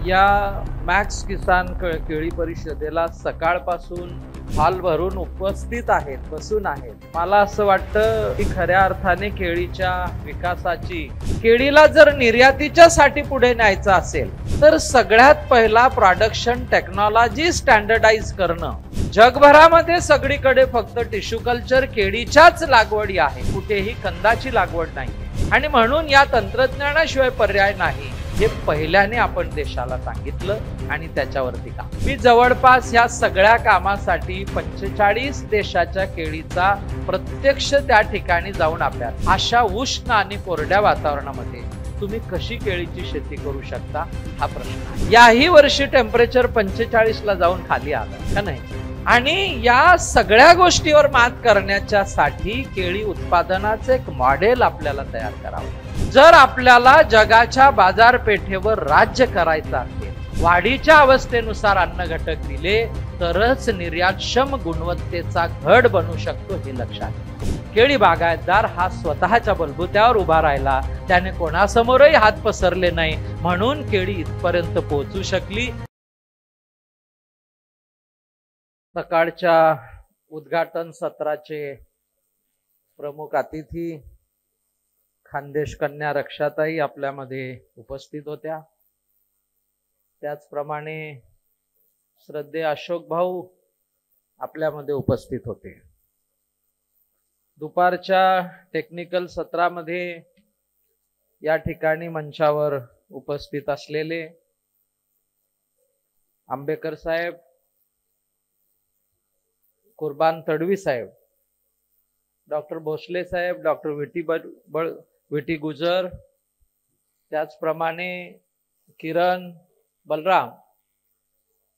या मॅक्स किसान केळी परिषदेला सकाळपासून हॉल भरून उपस्थित आहेत, बसून आहेत। मला असं वाटतं की खऱ्या अर्थाने केळीच्या विकासाची, केळीला जर निर्यातीच्यासाठी पुढे न्यायचं असेल तर सगळ्यात पहिला प्रोडक्शन टेक्नॉलॉजी स्टँडर्डाइज करणं। जगभरामध्ये सगळीकडे फक्त टिश्यू कल्चर केळीच्याच लागवडी आहे, कुठेही कंदाची लागवड नाही आणि म्हणून या तंत्रज्ञानाशिवाय पर्याय नाही हे पहिल्याने आपण देशाला सांगितलं आणि त्याच्यावरती काम। मी जवळपास या सगळ्या कामासाठी 45 देशाच्या केळीचा प्रत्यक्ष त्या ठिकाणी जाऊन अभ्यास। अशा उष्ण आणि कोरड्या वातावरणामध्ये तुम्ही कशी केळीची शेती करू शकता हा प्रश्न। याही वर्षी टेम्परेचर 45 ला जाऊन खाली आलं का नाही? आणि या सगळ्या गोष्टीवर मात करण्याच्या साठी केळी उत्पादनाचे एक मॉडेल आपल्याला तयार करावं। जर आपल्याला जगाच्या बाजारपेठेवर राज्य करायचं असेल, वाढीच्या अवस्थेनुसार अन्न घटक दिले तरच निर्यातक्षम गुणवत्तेचा घड बनू शकतो हे लक्षात घ्या। केळी बागायतदार हा स्वतःच्या बलबुत्यावर उभा राहिला, त्याने कोणासमोरही हात पसरले नाही, म्हणून केळी इथपर्यंत पोहोचू शकली। सकाळच्या उद्घाटन सत्राचे प्रमुख अतिथी खानदेश कन्या रक्षाताई आपल्यामध्ये उपस्थित होत्या। त्याचप्रमाणे श्रद्धेय अशोक भाऊ आपल्यामध्ये उपस्थित होते। दुपारच्या टेक्निकल सत्रामध्ये या ठिकाणी मंचावर उपस्थित असलेले आंबेकर साहेब, कुर्बान तडवी साहेब, डॉक्टर भोसले साहेब, डॉक्टर विटी गुजर, त्याचप्रमाणे किरण बलराम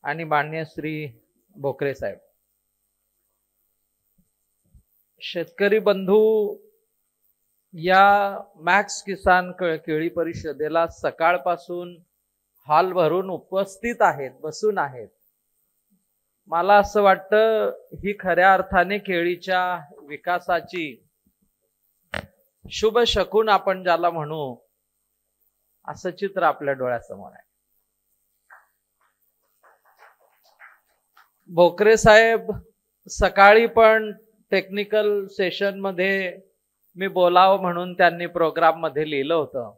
आणि माननीय श्री भोकरे साहेब। शेतकरी बंधू या मॅक्स किसान केळी परिषदेला सकाळपासून हॉल भरून उपस्थित आहेत, बसून आहेत। मला असं वाटतं ही खऱ्या अर्थाने केळीच्या विकासाची शुभ शकुन आपण ज्याला म्हणू असं चित्र आपल्या डोळ्यासमोर आहे। भोकरे साहेब सकाळी पण टेक्निकल सेशन मध्ये मी बोलावं म्हणून त्यांनी प्रोग्राम मध्ये लिहिलं होतं।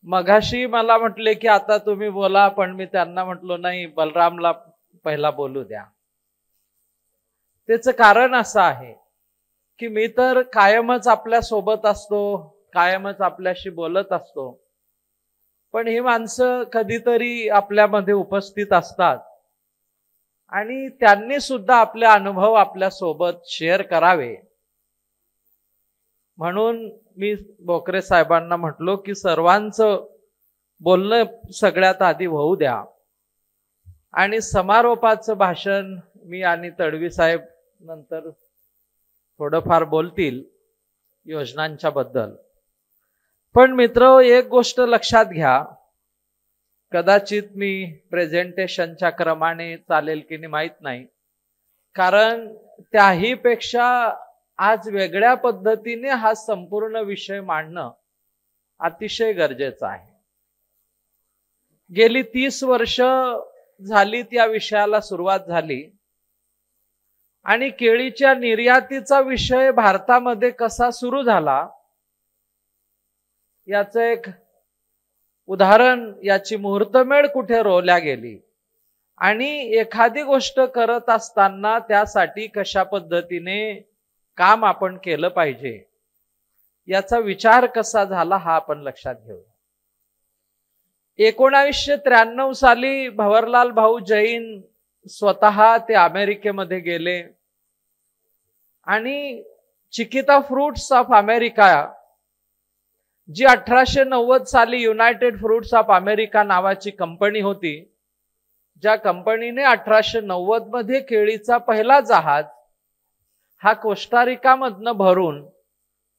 मगाशी मला म्हटले की आता तुम्ही बोला, पण मी त्यांना म्हटलो नाही, बलरामला पहिला बोलू द्या। त्याचं कारण असं आहे की मी तर कायमच आपल्या सोबत असतो, कायमच आपल्याशी बोलत असतो, पण ही माणसं कधीतरी आपल्यामध्ये उपस्थित असतात आणि त्यांनी सुद्धा आपले अनुभव आपल्या सोबत शेअर करावे म्हणून मी भोकरे साहेबांना म्हटलो की सर्वांचं बोलणं सगळ्यात आधी होऊ द्या आणि समारोपाचं भाषण मी आणि तडवी साहेब नंतर थोडंफार बोलतील योजनांच्या बद्दल। पण मित्र, एक गोष्ट लक्षात घ्या, कदाचित मी प्रेझेंटेशनच्या क्रमाने चालेल की नाही माहित नाही, कारण त्याही पेक्षा आज वेगळ्या पद्धतीने हा संपूर्ण विषय मांडणं अतिशय गरजेचं आहे। गेली 30 वर्ष झाली त्या विषयाला सुरुवात झाली आणि केळीच्या निर्यातीचा विषय भारतामध्ये कसा सुरू झाला याचं एक उदाहरण, याची मुहूर्तमेढ कुठे रोवल्या गेली आणि एखादी गोष्ट करत असताना त्यासाठी कशा पद्धतीने काम आपण केलं पाहिजे याचा विचार कसा झाला हा आपण लक्षात घेऊ। 1993 साली भवरलाल भाऊ जैन स्वतः ते अमेरिकेमध्ये गेले आणि चिकिता फ्रुट्स ऑफ अमेरिका, जी 1890 साली युनायटेड फ्रुट्स ऑफ अमेरिका नावाची कंपनी होती, ज्या कंपनीने 1890 मध्ये केळीचा पहिला जहाज हा कोस्टारिका मधनं भरून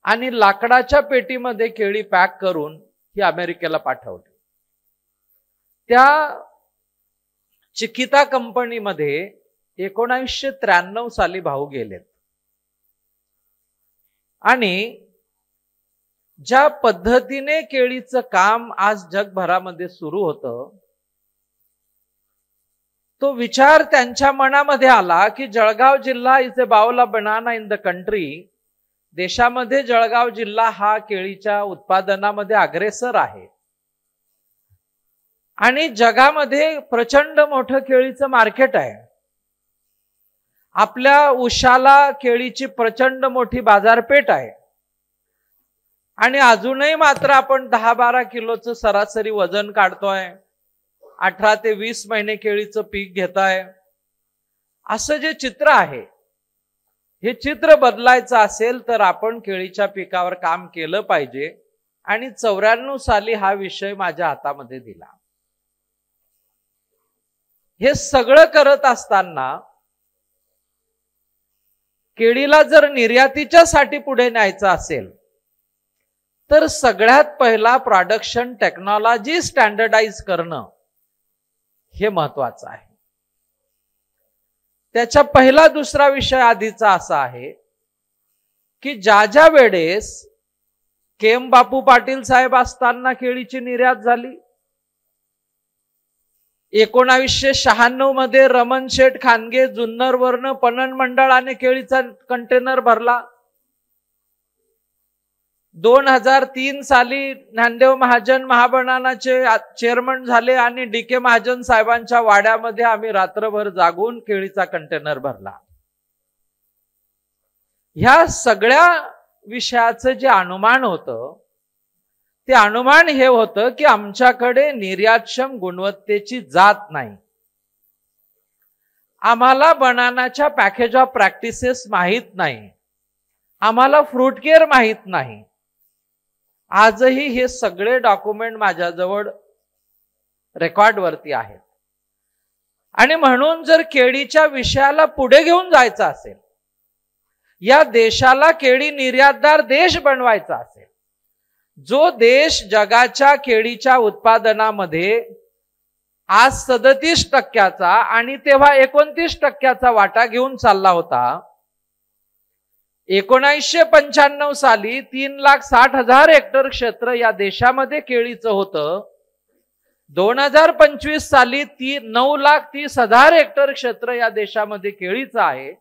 आणि लाकडाच्या पेटीमध्ये केळी पॅक करून ही अमेरिकेला पाठवली। त्या चिकिता कंपनीमध्ये 1993 साली भाऊ गेलेत आणि ज्या पद्धतीने केळीचं काम आज जगभरामध्ये सुरू होतं, तो विचार त्यांच्या मनामध्ये आला की जळगाव जिल्हा is a bowl of banana in the country. देशामध्ये जळगाव जिल्हा हा केळीच्या उत्पादनामध्ये अग्रेसर आहे आणि जगामध्ये प्रचंड मोठं केळीचं मार्केट आहे. आपल्या उशाला केळीची प्रचंड मोठी बाजारपेठ आहे आणि अजूनही मात्र आपण 10-12 किलोचं सरासरी वजन काढतोय, 18 ते 20 महिने केळीचं पीक घेताय. असं जे चित्र आहे, हे चित्र बदलायचं असेल तर आपण केळीच्या पिकावर काम केलं पाहिजे आणि 94 साली हा विषय माझ्या हातामध्ये दिला. हे सगळं करत असताना केळीला जर निर्यातीच्यासाठी पुढे न्यायचं असेल तर सगळ्यात पहिला प्रोडक्शन टेक्नॉलॉजी स्टँडर्डाइज करणं हे महत्वाचं आहे. त्याचा पहिला दुसरा विषय आधीचा असा आहे की ज्या वेळेस केम बापू पाटील साहेब असताना केळीची निर्यात झाली, 1996 मध्ये रमण शेठ खानगे जुन्नर वरनं पणन मंडळाने केळीचा कंटेनर भरला. 2003 साली ज्ञानदेव महाजन महाबनानाचे चेअरमन झाले आणि DK महाजन साहेबांच्या वाड्यामध्ये आम्ही रात्रभर जागून केळीचा कंटेनर भरला. ह्या सगळ्या विषयाचं जे अनुमान होतं, ते अनुमान हे होतं की आमच्याकडे निर्यातक्षम गुणवत्तेची जात नाही. आम्हाला बनानाच्या पॅकेज ऑफ प्रॅक्टिसेस माहीत नाही, आम्हाला फ्रूट केअर माहीत नाही. आजही हे सगळे डॉक्युमेंट माझ्याजवळ रेकॉर्डवरती आहेत. आणि म्हणून जर केळीच्या विषयाला पुढे घेऊन जायचं असेल, या देशाला केळी निर्यातदार देश बनवायचा असेल, जो देश जगाच्या केळीच्या उत्पादनामध्ये आज 37% आणि तेव्हा 29% वाटा घेऊन चालला होता, 1995 साली 3,60,000 हेक्टर क्षेत्र या देशामध्ये केळीचं होतं. 2025 साली 9,30,000 हेक्टर क्षेत्र या देशामध्ये केळीचं आहे.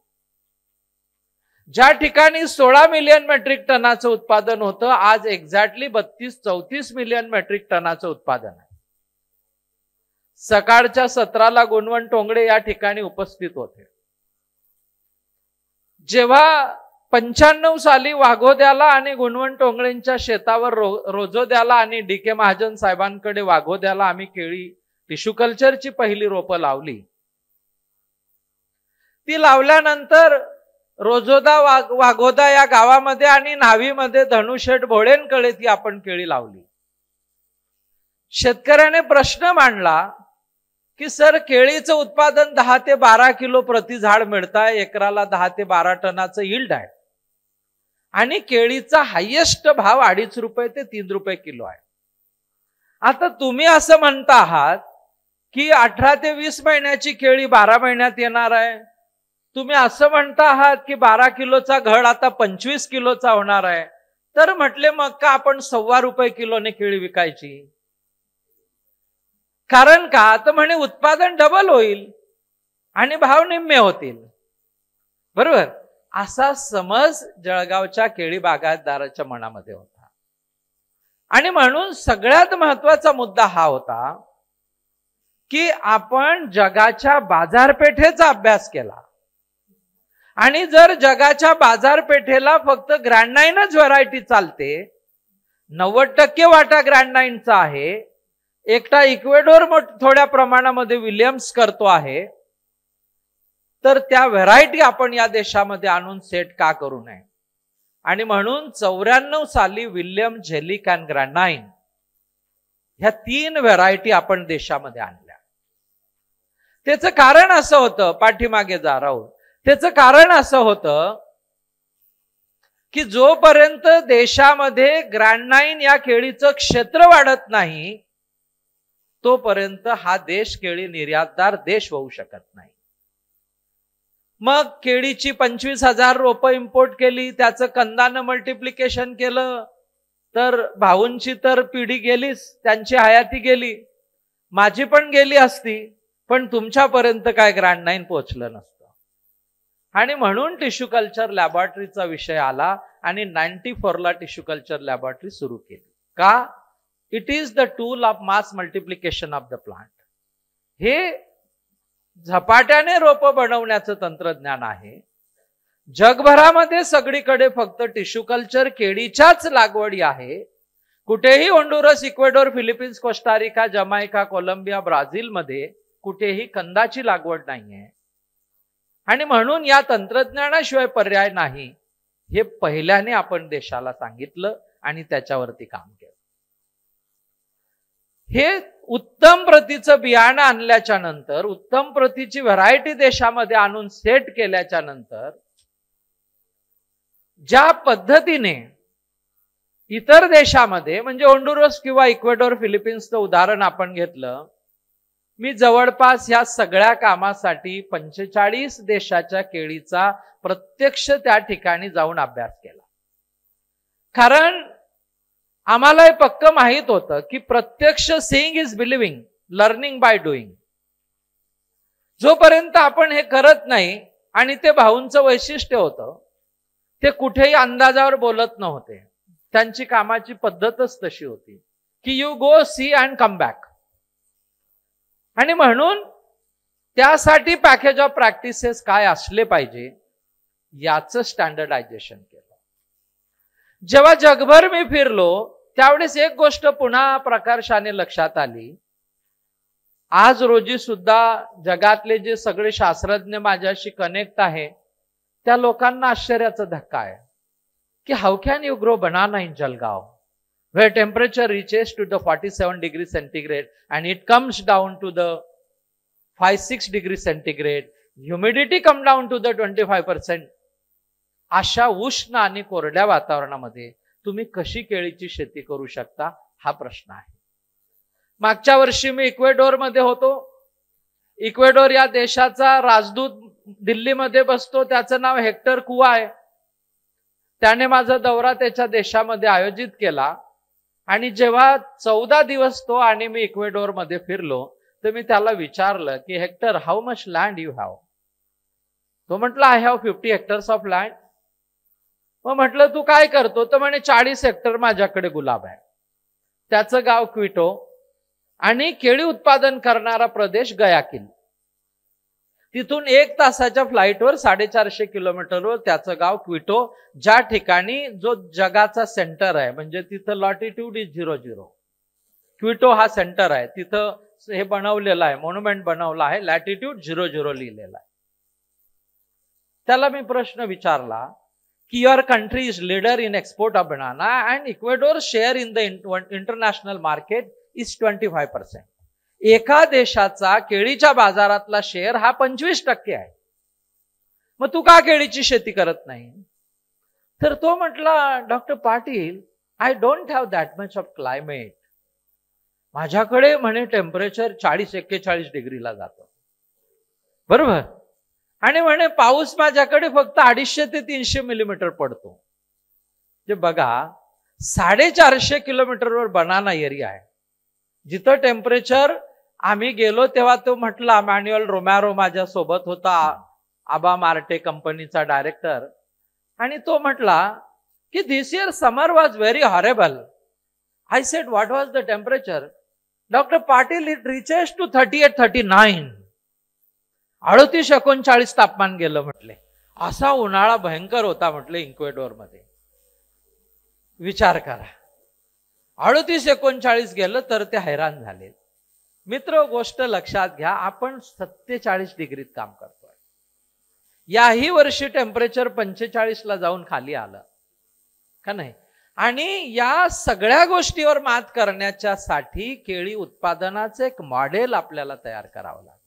ज्या ठिकाणी 16 मिलियन मेट्रिक टनाचं उत्पादन होतं, आज एक्झॅक्टली 32-34 मिलियन मेट्रिक टनाचं उत्पादन आहे. सकाळच्या सत्राला गुणवंत टोंगडे या ठिकाणी उपस्थित होते. जेव्हा 95 साली वाघोद्याला आणि गुणवंत टोंगळेंच्या शेतावर रोजोद्याला आणि DK महाजन साहेबांकडे वाघोद्याला आम्ही केळी टिश्यू कल्चरची पहिली रोपं लावली. ती लावल्यानंतर रोजोदा वाघोदा या गावामध्ये आणि न्हावीमध्ये धनुशेठ भोळेंकडे ती आपण केळी लावली. शेतकऱ्याने प्रश्न मांडला की सर, केळीचं उत्पादन 10 ते 12 किलो प्रति झाड मिळतंय, एकराला 10 ते 12 टनाचं यील्ड आहे आणि केळीचा हायेस्ट भाव 2.5 रुपये ते 3 रुपये किलो आहे. आता तुम्ही असं म्हणता आहात की 18 ते 20 महिन्याची केळी 12 महिन्यात येणार आहे. तुम्ही असं म्हणता आहात की 12 किलोचा घड आता 25 किलोचा होणार आहे. तर म्हटले मग का आपण 1.25 रुपये किलोने केळी विकायची? कारण का तर म्हणे उत्पादन डबल होईल आणि भाव निम्मे होतील. बरोबर, असा समज जळगावच्या केळी बागायतदाराच्या मनामध्ये होता. आणि म्हणून सगळ्यात महत्वाचा मुद्दा हा होता की आपण जगाच्या बाजारपेठेचा अभ्यास केला आणि जर जगाच्या बाजारपेठेला फक्त ग्रँड 9च व्हरायटी चालते, 90% वाटा ग्रँड 9चा आहे, एकटा इक्वेडोर थोड्या प्रमाणामध्ये विलियम्स करतो आहे, तर त्या व्हरायटी आपण या देशामध्ये आणून सेट का करू नये? आणि म्हणून 94 साली विल्यम, झेलिक आणि ग्रँड 9 ह्या 3 व्हरायटी आपण देशामध्ये आणल्या. त्याचं कारण असं होतं, पाठीमागे जा राहुल, त्याचं कारण असं होतं की जोपर्यंत देशामध्ये ग्रँड 9 या केळीचं क्षेत्र वाढत नाही, तोपर्यंत हा देश केळी निर्यातदार देश होऊ शकत नाही. मग केळीची 25,000 रोपं इम्पोर्ट केली, त्याचं कंदानं मल्टिप्लिकेशन केलं, तर भाऊंची तर पिढी गेलीच, त्यांची हयाती गेली, माझी पण गेली असती, पण तुमच्यापर्यंत काय ग्रँड 9 पोहोचलं नसतं. आणि म्हणून टिश्यू कल्चर लॅबोरेटरीचा विषय आला आणि 94ला टिश्यू कल्चर लॅबोरेटरी सुरू केली. का? It is the tool of mass multiplication of the plant. हे झपाट्याने रोप बनवण्याचं तंत्रज्ञान आहे. जगभरामध्ये सगळीकडे फक्त टिश्यू कल्चर केळीच्याच लागवडी आहे. कुठेही Honduras, Ecuador, Philippines, Costa Rica, Jamaica, Colombia, ब्राझीलमध्ये कुठेही कंदाची लागवड नाहीये. आणि म्हणून या तंत्रज्ञानाशिवाय पर्याय नाही, हे पहिल्याने आपण देशाला सांगितलं आणि त्याच्यावरती काम केलं. हे उत्तम प्रतीचं बियाणं आणल्याच्या नंतर, उत्तम प्रतीची व्हरायटी देशामध्ये आणून सेट केल्याच्या नंतर, ज्या पद्धतीने इतर देशामध्ये, म्हणजे होंडुरस किंवा इक्वेडोर, फिलिपिन्सचं उदाहरण आपण घेतलं, मी जवळपास या सगळ्या कामासाठी 45 देशाच्या केळीचा प्रत्यक्ष त्या ठिकाणी जाऊन अभ्यास केला. कारण आम्हाला हे पक्क माहित होतं की प्रत्यक्ष seeing is believing, learning by doing. जोपर्यंत आपण हे करत नाही, आणि ते भाऊंचं वैशिष्ट्य होतं, ते कुठेही अंदाजावर बोलत नव्हते. त्यांची कामाची पद्धतच तशी होती की you go see and come back. आणि म्हणून त्यासाठी पॅकेज ऑफ प्रॅक्टिसेस काय असले पाहिजे याचं स्टँडर्डायझेशन केलं. जेव्हा जगभर मी फिरलो त्यावेळेस एक गोष्ट पुन्हा प्रकर्षाने लक्षात आली. आज रोजी सुद्धा जगातले जे सगळे शास्त्रज्ञ माझ्याशी कनेक्ट आहे, त्या लोकांना आश्चर्याचा धक्का आहे की how can you grow banana in Jalgaon, where temperature reaches to the 47 degrees centigrade and it comes down to the 5-6 degrees centigrade, humidity come down to the 25%. अशा उष्ण आणि कोरड्या वातावरणामध्ये तुम्ही कशी केळीची शेती करू शकता, हा प्रश्न आहे. मागच्या वर्षी मी इक्वेडोरमध्ये होतो. इक्वेडोर या देशाचा राजदूत दिल्लीमध्ये बसतो, त्याचं नाव हेक्टर कुआ आहे. त्याने माझा दौरा त्याच्या देशामध्ये आयोजित केला आणि जेव्हा 14 दिवस तो आणि मी इक्वेडोरमध्ये फिरलो, तर मी त्याला विचारलं की hectare, how much lend you have? तो म्हटला I have 50 hectares of land. मग म्हटलं तू काय करतो? तर म्हणे 40 हेक्टर माझ्याकडे गुलाब आहे. त्याचं गाव क्विटो आणि केळी उत्पादन करणारा प्रदेश गयाकिल. तिथून 1 तासाच्या फ्लाईटवर 450 किलोमीटरवर त्याचं गाव क्विटो, ज्या ठिकाणी जो जगाचा सेंटर आहे, म्हणजे तिथं लॉटिट्यूड इज 00. क्विटो हा सेंटर आहे, तिथं हे बनवलेलं आहे, मॉन्युमेंट बनवलं आहे, लॅटिट्यूड 00 लिहिलेला आहे. त्याला मी प्रश्न विचारला की your country is leader in export of banana and Ecuador share in the international market is 25%. एका देशाचा केळीच्या बाजारातला शेअर हा 25% आहे. मग तू का केळीची शेती करत नाही? तर तो म्हटला, doctor Patil, I don't have that much of climate. माझ्याकडे म्हणे टेम्परेचर 40-41 डिग्रीला जातं, बरोबर, आणि म्हणे पाऊस माझ्याकडे फक्त 250 ते 300 मिलीमीटर पडतो. जे बघा, 450 किलोमीटरवर बनाना एरिया आहे, जिथं टेम्परेचर, आम्ही गेलो तेव्हा तो म्हटला, मॅन्युअल रोमॅरो माझ्या सोबत होता, आबा मार्टे कंपनीचा डायरेक्टर, आणि तो म्हटला की this year summer was very horrible. I said what was the temperature? Doctor Patil, it reaches to 38-39. 38-39 तापमान गेलं म्हटले. असा उन्हाळा भयंकर होता म्हटले इक्वेडोरमध्ये. विचार करा, 38-39 गेलं तर ते हैराण झाले. मित्र, गोष्ट लक्षात घ्या, आपण 47 डिग्रीत काम करतोय. याही वर्षी टेम्परेचर 45ला जाऊन खाली आलं का नाही? आणि या सगळ्या गोष्टीवर मात करण्याच्या साठी केळी उत्पादनाचे एक मॉडेल आपल्याला तयार करावं लागेल.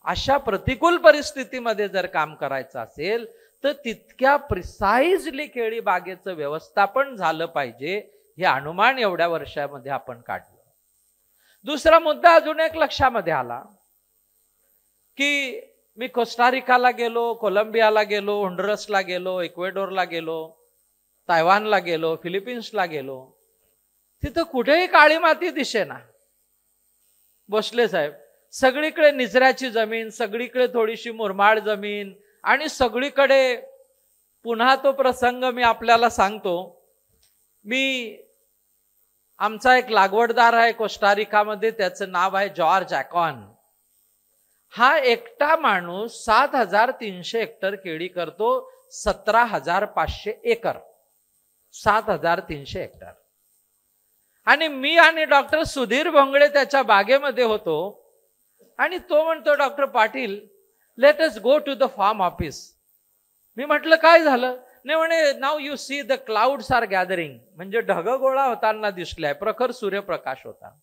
अशा प्रतिकूल परिस्थितीमध्ये जर काम करायचं असेल तर तितक्या प्रिसाइजली केळी बागेचं व्यवस्थापन झालं पाहिजे, हे अनुमान एवढ्या वर्षामध्ये आपण काढलं. दुसरा मुद्दा अजून एक लक्षामध्ये आला की मी कोस्टारिकाला गेलो, कोलंबियाला गेलो, होंडुरसला गेलो, इक्वेडोरला गेलो, तायवानला गेलो, फिलिपिन्सला गेलो, तिथं कुठेही काळी माती दिसेना. भोसले साहेब, सगळीकडे निचऱ्याची जमीन, सगळीकडे थोडीशी मुरमाड जमीन, आणि सगळीकडे पुन्हा तो प्रसंग मी आपल्याला सांगतो. आमचा एक लागवडदार आहे कोस्टारिकामध्ये, त्याचं नाव आहे जॉर्ज ॲकॉन. हा एकटा माणूस 7,300 हेक्टर केळी करतो, 17,500 एकर, 7,300 हेक्टर. आणि मी आणि डॉक्टर सुधीर भोंगळे त्याच्या बागेमध्ये होतो, आणि तो म्हणतो, doctor Patil, let us go to the farm office. मी म्हटलं काय झालं? नाही म्हणे, now you see the clouds are gathering, म्हणजे ढग गोळा होताना दिसलाय, प्रखर सूर्यप्रकाश होता.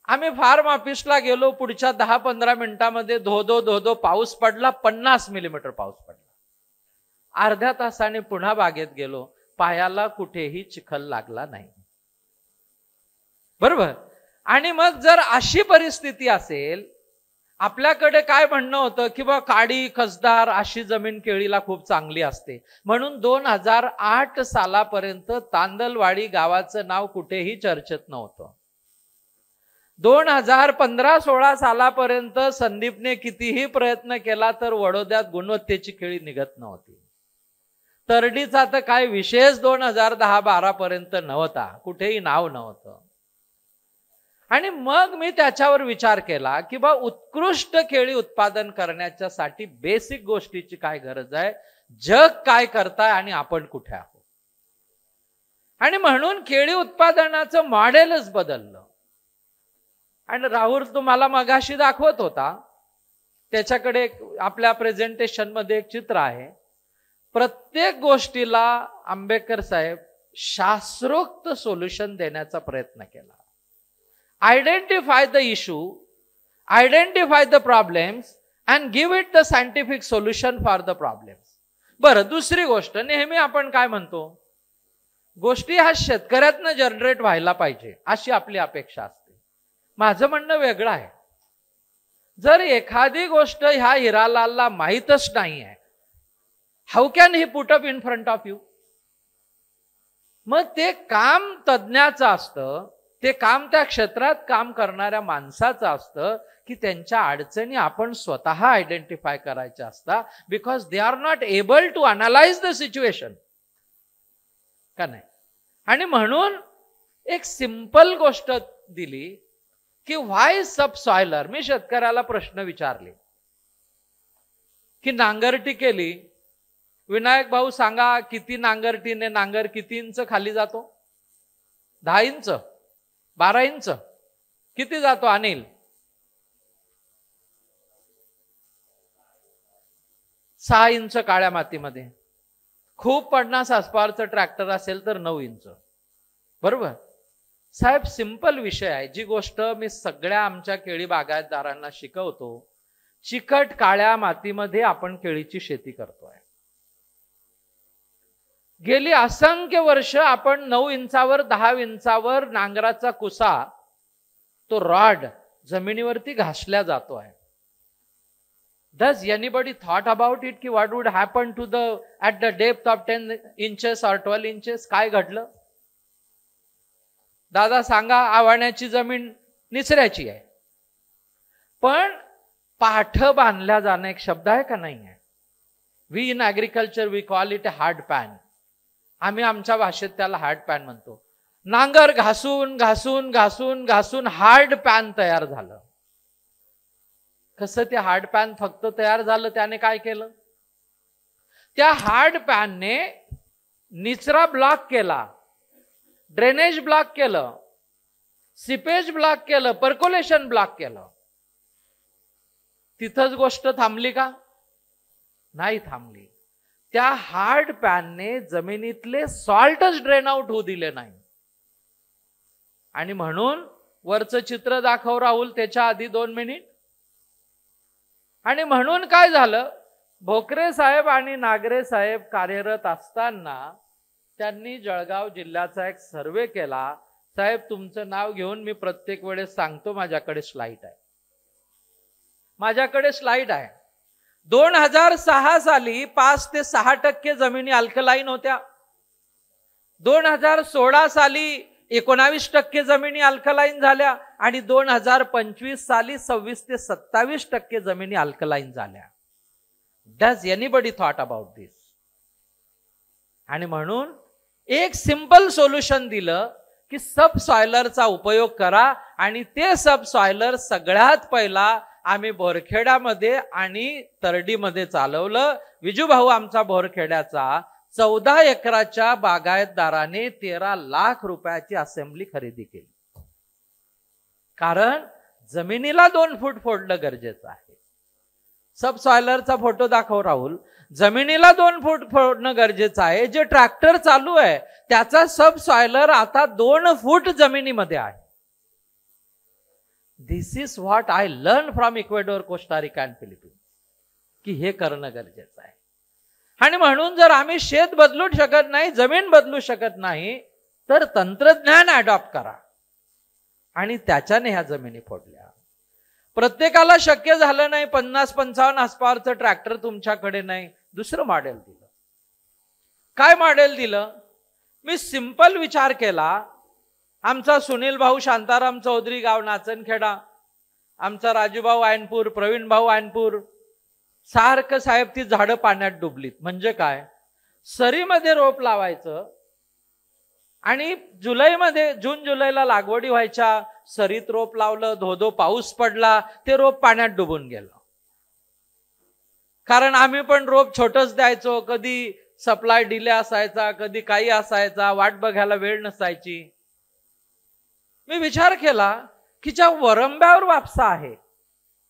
आम्ही फार्म ऑफिसला गेलो. पुढच्या 10-15 मिनिटांमध्ये धो पाऊस पडला, 50 मिलीमीटर पाऊस पडला. अर्ध्या तासाने पुन्हा बागेत गेलो, पायाला कुठेही चिखल लागला नाही. बरोबर. आणि मग जर अशी परिस्थिती असेल, आपल्याकडे काय म्हणणं होतं की बा काडी कसदार अशी जमीन केळीला खूप चांगली असते, म्हणून 2008 सालापर्यंत तांदलवाडी गावाचं नाव कुठेही चर्चेत नव्हतं. 2015-16 सालापर्यंत संदीपने कितीही प्रयत्न केला तर वडोद्यात गुणवत्तेची केळी निघत नव्हती. तरडीचा तर काय विशेष 2010-12 पर्यंत नव्हता, कुठेही नाव नव्हतं. आणि मग मी त्याच्यावर विचार केला की बा उत्कृष्ट केळी उत्पादन करण्याच्यासाठी बेसिक गोष्टीची काय गरज आहे, जग काय करताय आणि आपण कुठे आहोत. आणि म्हणून केळी उत्पादनाचं मॉडेलच बदललं. आणि राहुल तुम्हाला मगाशी दाखवत होता, त्याच्याकडे आपल्या प्रेझेंटेशन मध्ये एक चित्र आहे. प्रत्येक गोष्टीला आंबेडकर साहेब शास्त्रोक्त सोल्युशन देण्याचा प्रयत्न केला. Identify the issue, identify the problems and give it the scientific solution for the problems. बरं, दुसरी गोष्ट, नेहमी आपण काय म्हणतो, गोष्टी ह्या शेतकऱ्यातनं जनरेट व्हायला पाहिजे अशी आपली अपेक्षा असते. माझं म्हणणं वेगळं आहे. जर एखादी गोष्ट ह्या हिरालालला माहीतच नाही आहे, how can he put up in front of you? मग ते काम तज्ज्ञाचं असतं, ते काम त्या क्षेत्रात काम करणाऱ्या माणसाचं असतं की त्यांच्या अडचणी आपण स्वतः आयडेंटिफाय करायच्या असतात, because they are not able to analyse the situation, का नाही? आणि म्हणून एक सिंपल गोष्ट दिली की व्हाय सबसॉइलर. मी शेतकऱ्याला प्रश्न विचारले की नांगरटी केली, विनायक भाऊ सांगा किती नांगरटीने नांगर किती इंच खाली जातो? 10 इंच, 12 इंच, किती जातो अनिल? 6 इंच काळ्या मातीमध्ये. खूप 50 हॉर्सपॉवरचं ट्रॅक्टर असेल तर 9 इंच. बरोबर साहेब, सिंपल विषय आहे. जी गोष्ट मी सगळ्या आमच्या केळी बागायतदारांना शिकवतो, चिकट काळ्या मातीमध्ये आपण केळीची शेती करतोय. गेली असंख्य वर्ष आपण 9 इंचावर 10 इंचावर नांगराचा कुसा, तो रॉड जमिनीवरती घासल्या जातोय. Does anybody thought about it की what would happen to the at the depth of 10 inches or 12 inches? काय घडलं दादा सांगा? आव्हाण्याची जमीन निचऱ्याची आहे, पण पाठ बांधल्या जाणं एक शब्द आहे का नाही आहे? We in agriculture we call it a hard pan. आम्ही आमच्या भाषेत त्याला हार्ड पॅन म्हणतो. नांगर घासून घासून घासून घासून हार्ड पॅन तयार झालं. कसं ते हार्ड पॅन फक्त तयार झालं? त्याने काय केलं? त्या हार्ड पॅनने निचरा ब्लॉक केला, ड्रेनेज ब्लॉक केलं, सिपेज ब्लॉक केलं, पर्कोलेशन ब्लॉक केलं. तिथंच गोष्ट थांबली का? नाही थांबली. त्या हार्ड पॅनने जमिनीतले सॉल्टच ड्रेन आउट होऊ दिले नाही. आणि म्हणून वरचं चित्र दाखव राहुल, त्याच्या आधी 2 मिनिट. आणि म्हणून काय झालं, भोकरे साहेब आणि नागरे साहेब कार्यरत असताना त्यांनी जळगाव जिल्ह्याचा एक सर्वे केला. साहेब तुमचं नाव घेऊन मी प्रत्येक वेळेस सांगतो, माझ्याकडे स्लाइड आहे, माझ्याकडे स्लाइड आहे. 2006 साली 5 ते 6% जमिनी अल्कलाईन होत्या. 2016 साली 19% जमिनी अल्कलाईन झाल्या आणि 2025 साली 26 ते 27% जमिनी अल्कलाईन झाल्या. डज एनीबडी थॉट अबाउट दिस? आणि म्हणून एक सिंपल सोल्युशन दिलं की सब सॉयलरचा उपयोग करा. आणि ते सब सॉयलर सगळ्यात पहिला आम्ही बोरखेड्यामध्ये आणि तरडीमध्ये चालवलं. विजूभाऊ आमचा बोरखेड्याचा 14 एकराच्या बागायतदाराने 13 लाख रुपयाची असेंब्ली खरेदी केली. कारण जमिनीला 2 फूट फोडणं गरजेचं आहे. सब सॉयलरचा फोटो दाखव राहुल. जमिनीला 2 फूट फोडणं गरजेचं आहे. जे ट्रॅक्टर चालू आहे त्याचा सब सॉयलर आता 2 फूट जमिनीमध्ये आहे. This is what I learn from Ecuador, Costa Rica and Philippines, की हे करणं गरजेचं आहे. आणि म्हणून जर आम्ही शेत बदलू शकत नाही, जमीन बदलू शकत नाही, तर तंत्रज्ञान अडॉप्ट करा. आणि त्याच्याने ह्या जमिनी फोडल्या. प्रत्येकाला शक्य झालं नाही. 50-55 हॉर्सपॉवरचं ट्रॅक्टर तुमच्याकडे नाही. दुसरं मॉडेल दिलं. काय मॉडेल दिलं? मी सिंपल विचार केला. आमचा सुनील भाऊ शांताराम चौधरी, गाव नाचनखेडा, आमचा राजूभाऊ आयनपूर, प्रवीण भाऊ आयनपूर, सारखं साहेब ती झाडं पाण्यात डुबलीत. म्हणजे काय? सरीमध्ये रोप लावायचं आणि जून जुलैला लागवडी व्हायच्या. सरीत रोप लावलं, धोधो पाऊस पडला, ते रोप पाण्यात डुबून गेलं. कारण आम्ही पण रोप छोटच द्यायचो. कधी सप्लाय डिले असायचा, कधी काही असायचा, वाट बघायला वेळ नसायची. मी विचार केला की ज्या वरंब्यावर वापसा आहे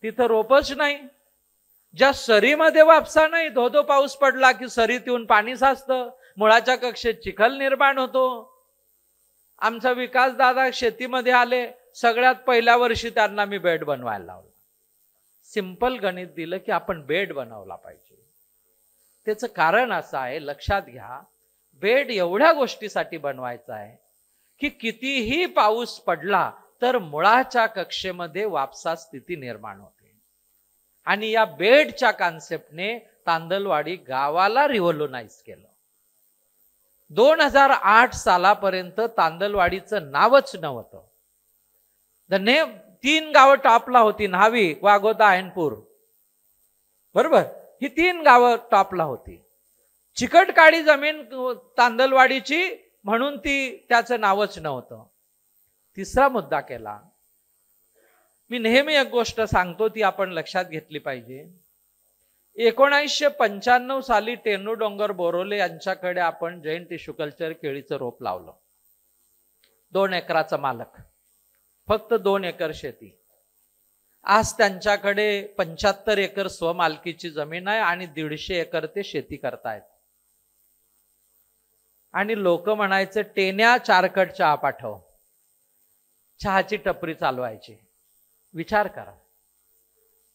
तिथं रोपच नाही. ज्या सरीमध्ये वापसा नाही, धोधो पाऊस पडला की सरीत येऊन पाणी साचतं, मुळाच्या कक्षेत चिखल निर्माण होतो. आमचा विकास दादा शेतीमध्ये आले. सगळ्यात पहिल्या वर्षी त्यांना मी बेड बनवायला लावला. सिंपल गणित दिलं की आपण बेड बनवला पाहिजे. त्याचं कारण असं आहे, लक्षात घ्या, बेड एवढ्या गोष्टीसाठी बनवायचा आहे की कितीही पाऊस पडला तर मुळाच्या कक्षेमध्ये वापसा स्थिती निर्माण होते. आणि या बेडच्या कॉन्सेप्टने तांदलवाडी गावाला रिव्होल्युनाइज केलं. 2008 सालापर्यंत तांदलवाडीचं नावच नव्हतं. द नेम 3 गावं टॉपला होती. न्हावी, वाघोदा, ऐनपूर, बरोबर, ही 3 गावं टॉपला होती. चिकट काळी जमीन तांदलवाडीची म्हणून त्याचं नावच नव्हतं. तिसरा मुद्दा केला. मी नेहमी एक गोष्ट सांगतो, ती आपण लक्षात घेतली पाहिजे. 1995 साली टेनू डोंगर बोरोले यांच्याकडे आपण जैन टिश्यू कल्चर केळीचं रोप लावलं. 2 एकराचा मालक, फक्त 2 एकर शेती. आज त्यांच्याकडे 75 एकर स्वमालकीची जमीन आहे आणि 150 एकर ते शेती करतायत. आणि लोक म्हणायचे, टेन्या 4 कट चहा पाठव. चहाची टपरी चालवायची. विचार करा.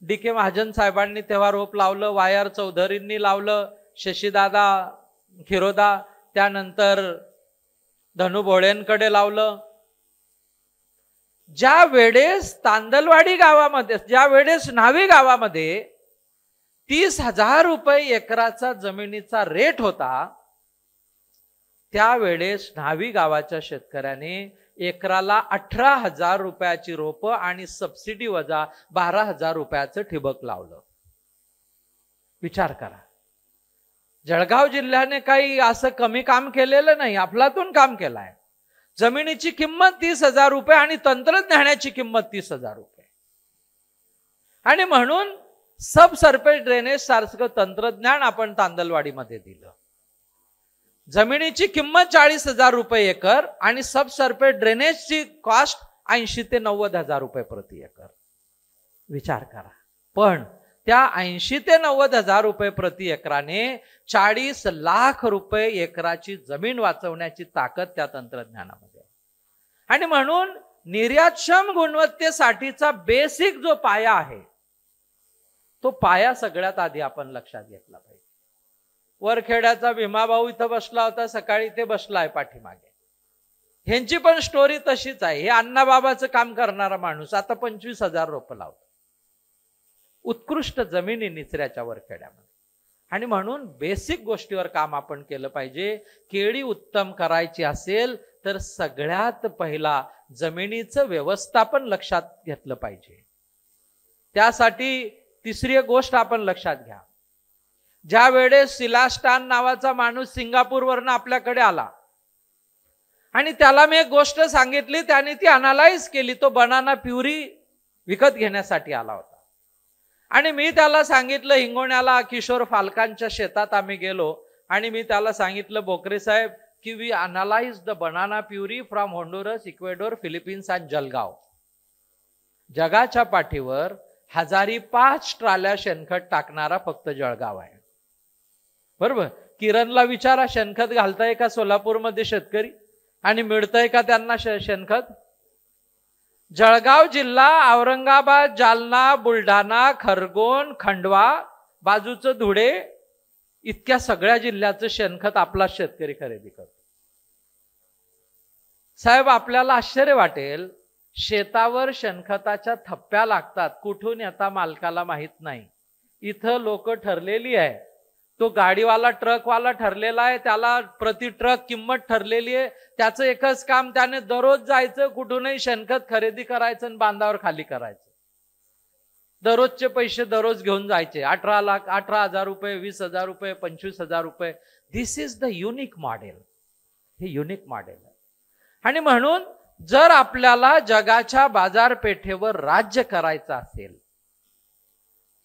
DK महाजन साहेबांनी तेव्हा रोप लावलं, वायर चौधरींनी लावलं, शशीदादा खिरोदा, त्यानंतर धनु भोळेंकडे लावलं. ज्या वेळेस तांदलवाडी गावामध्ये, ज्या वेळेस न्हावी गावामध्ये 30,000 रुपये एकराचा जमिनीचा रेट होता, त्यावेळेस न्हावी गावाच्या शेतकऱ्याने एकराला 18,000 रुपयाची रोपं आणि सबसिडी वजा 12,000 रुपयाचं ठिबक लावलं. विचार करा. जळगाव जिल्ह्याने काही असं कमी काम केलेलं नाही, अफलातून काम केलंय. जमिनीची किंमत 30,000 रुपये आणि तंत्रज्ञानाची किंमत 30,000 रुपये. आणि म्हणून सब सरफेस ड्रेनेज सारखं तंत्रज्ञान आपण तांदलवाडीमध्ये दिलं. जमिनीची किंमत 40,000 रुपये एकर आणि सब सरफेस ड्रेनेजची कॉस्ट 80,000 ते 90,000 रुपये प्रति एकर. विचार करा. पण त्या 80,000 ते 90,000 रुपये प्रति एकराने 40 लाख रुपये एकराची जमीन वाचवण्याची ताकद त्या तंत्रज्ञानामध्ये. आणि म्हणून निर्यातक्षम गुणवत्तेसाठीचा बेसिक जो पाया आहे, तो पाया सगळ्यात आधी आपण लक्षात घेतला पाहिजे. वरखेड्याचा भीमाभाऊ इथं बसला होता, सकाळी ते बसलाय पाठीमागे. ह्यांची पण स्टोरी तशीच आहे. हे अण्णाबाबाचं काम करणारा माणूस आता 25,000 रोपं लावतो. उत्कृष्ट जमिनी निचऱ्याच्या वरखेड्यामध्ये. आणि म्हणून बेसिक गोष्टीवर काम आपण केलं पाहिजे. केळी उत्तम करायची असेल तर सगळ्यात पहिला जमिनीचं व्यवस्थापन लक्षात घेतलं पाहिजे. त्यासाठी तिसरी गोष्ट आपण लक्षात घ्या. ज्या वेळेस सिलास्टान नावाचा माणूस सिंगापूरवरनं आपल्याकडे आला आणि त्याला मी एक गोष्ट सांगितली, त्याने ती अनालाइज केली. तो बनाना प्युरी विकत घेण्यासाठी आला होता आणि मी त्याला सांगितलं, हिंगोण्याला किशोर फालकांच्या शेतात आम्ही गेलो आणि मी त्याला सांगितलं, बोकरे साहेब, की we analyse the banana puree from Honduras, Ecuador, Philippines and Jalgaon. जगाच्या पाठीवर 1005 ट्राल्या शेणखत टाकणारा फक्त जळगाव आहे. बरोबर. किरणला विचारा, शेणखत घालताय का सोलापूरमध्ये शेतकरी आणि मिळतंय का त्यांना शेणखत? जळगाव जिल्हा, औरंगाबाद, जालना, बुलढाणा, खरगोन, खंडवा, बाजूचं धुळे, इतक्या सगळ्या जिल्ह्याचं शेणखत आपला शेतकरी खरेदी करतो. साहेब, आपल्याला आश्चर्य वाटेल, शेतावर शेणखताच्या थप्प्या लागतात. कुठून येता मालकाला माहित नाही. इथं लोक ठरलेली आहे. तो गाडीवाला, ट्रकवाला ठरलेला आहे, त्याला प्रति ट्रक किंमत ठरलेली आहे. त्याचं एकच काम, त्याने दररोज जायचं, कुठूनही शेणखत खरेदी करायचं आणि बांधावर खाली करायचं. दररोजचे पैसे दररोज घेऊन जायचे. 18,00,000 रुपये, 20,000 रुपये, 25,000 रुपये. दिस इज द युनिक मॉडेल. हे युनिक मॉडेल आहे. आणि म्हणून जर आपल्याला जगाच्या बाजारपेठेवर राज्य करायचं असेल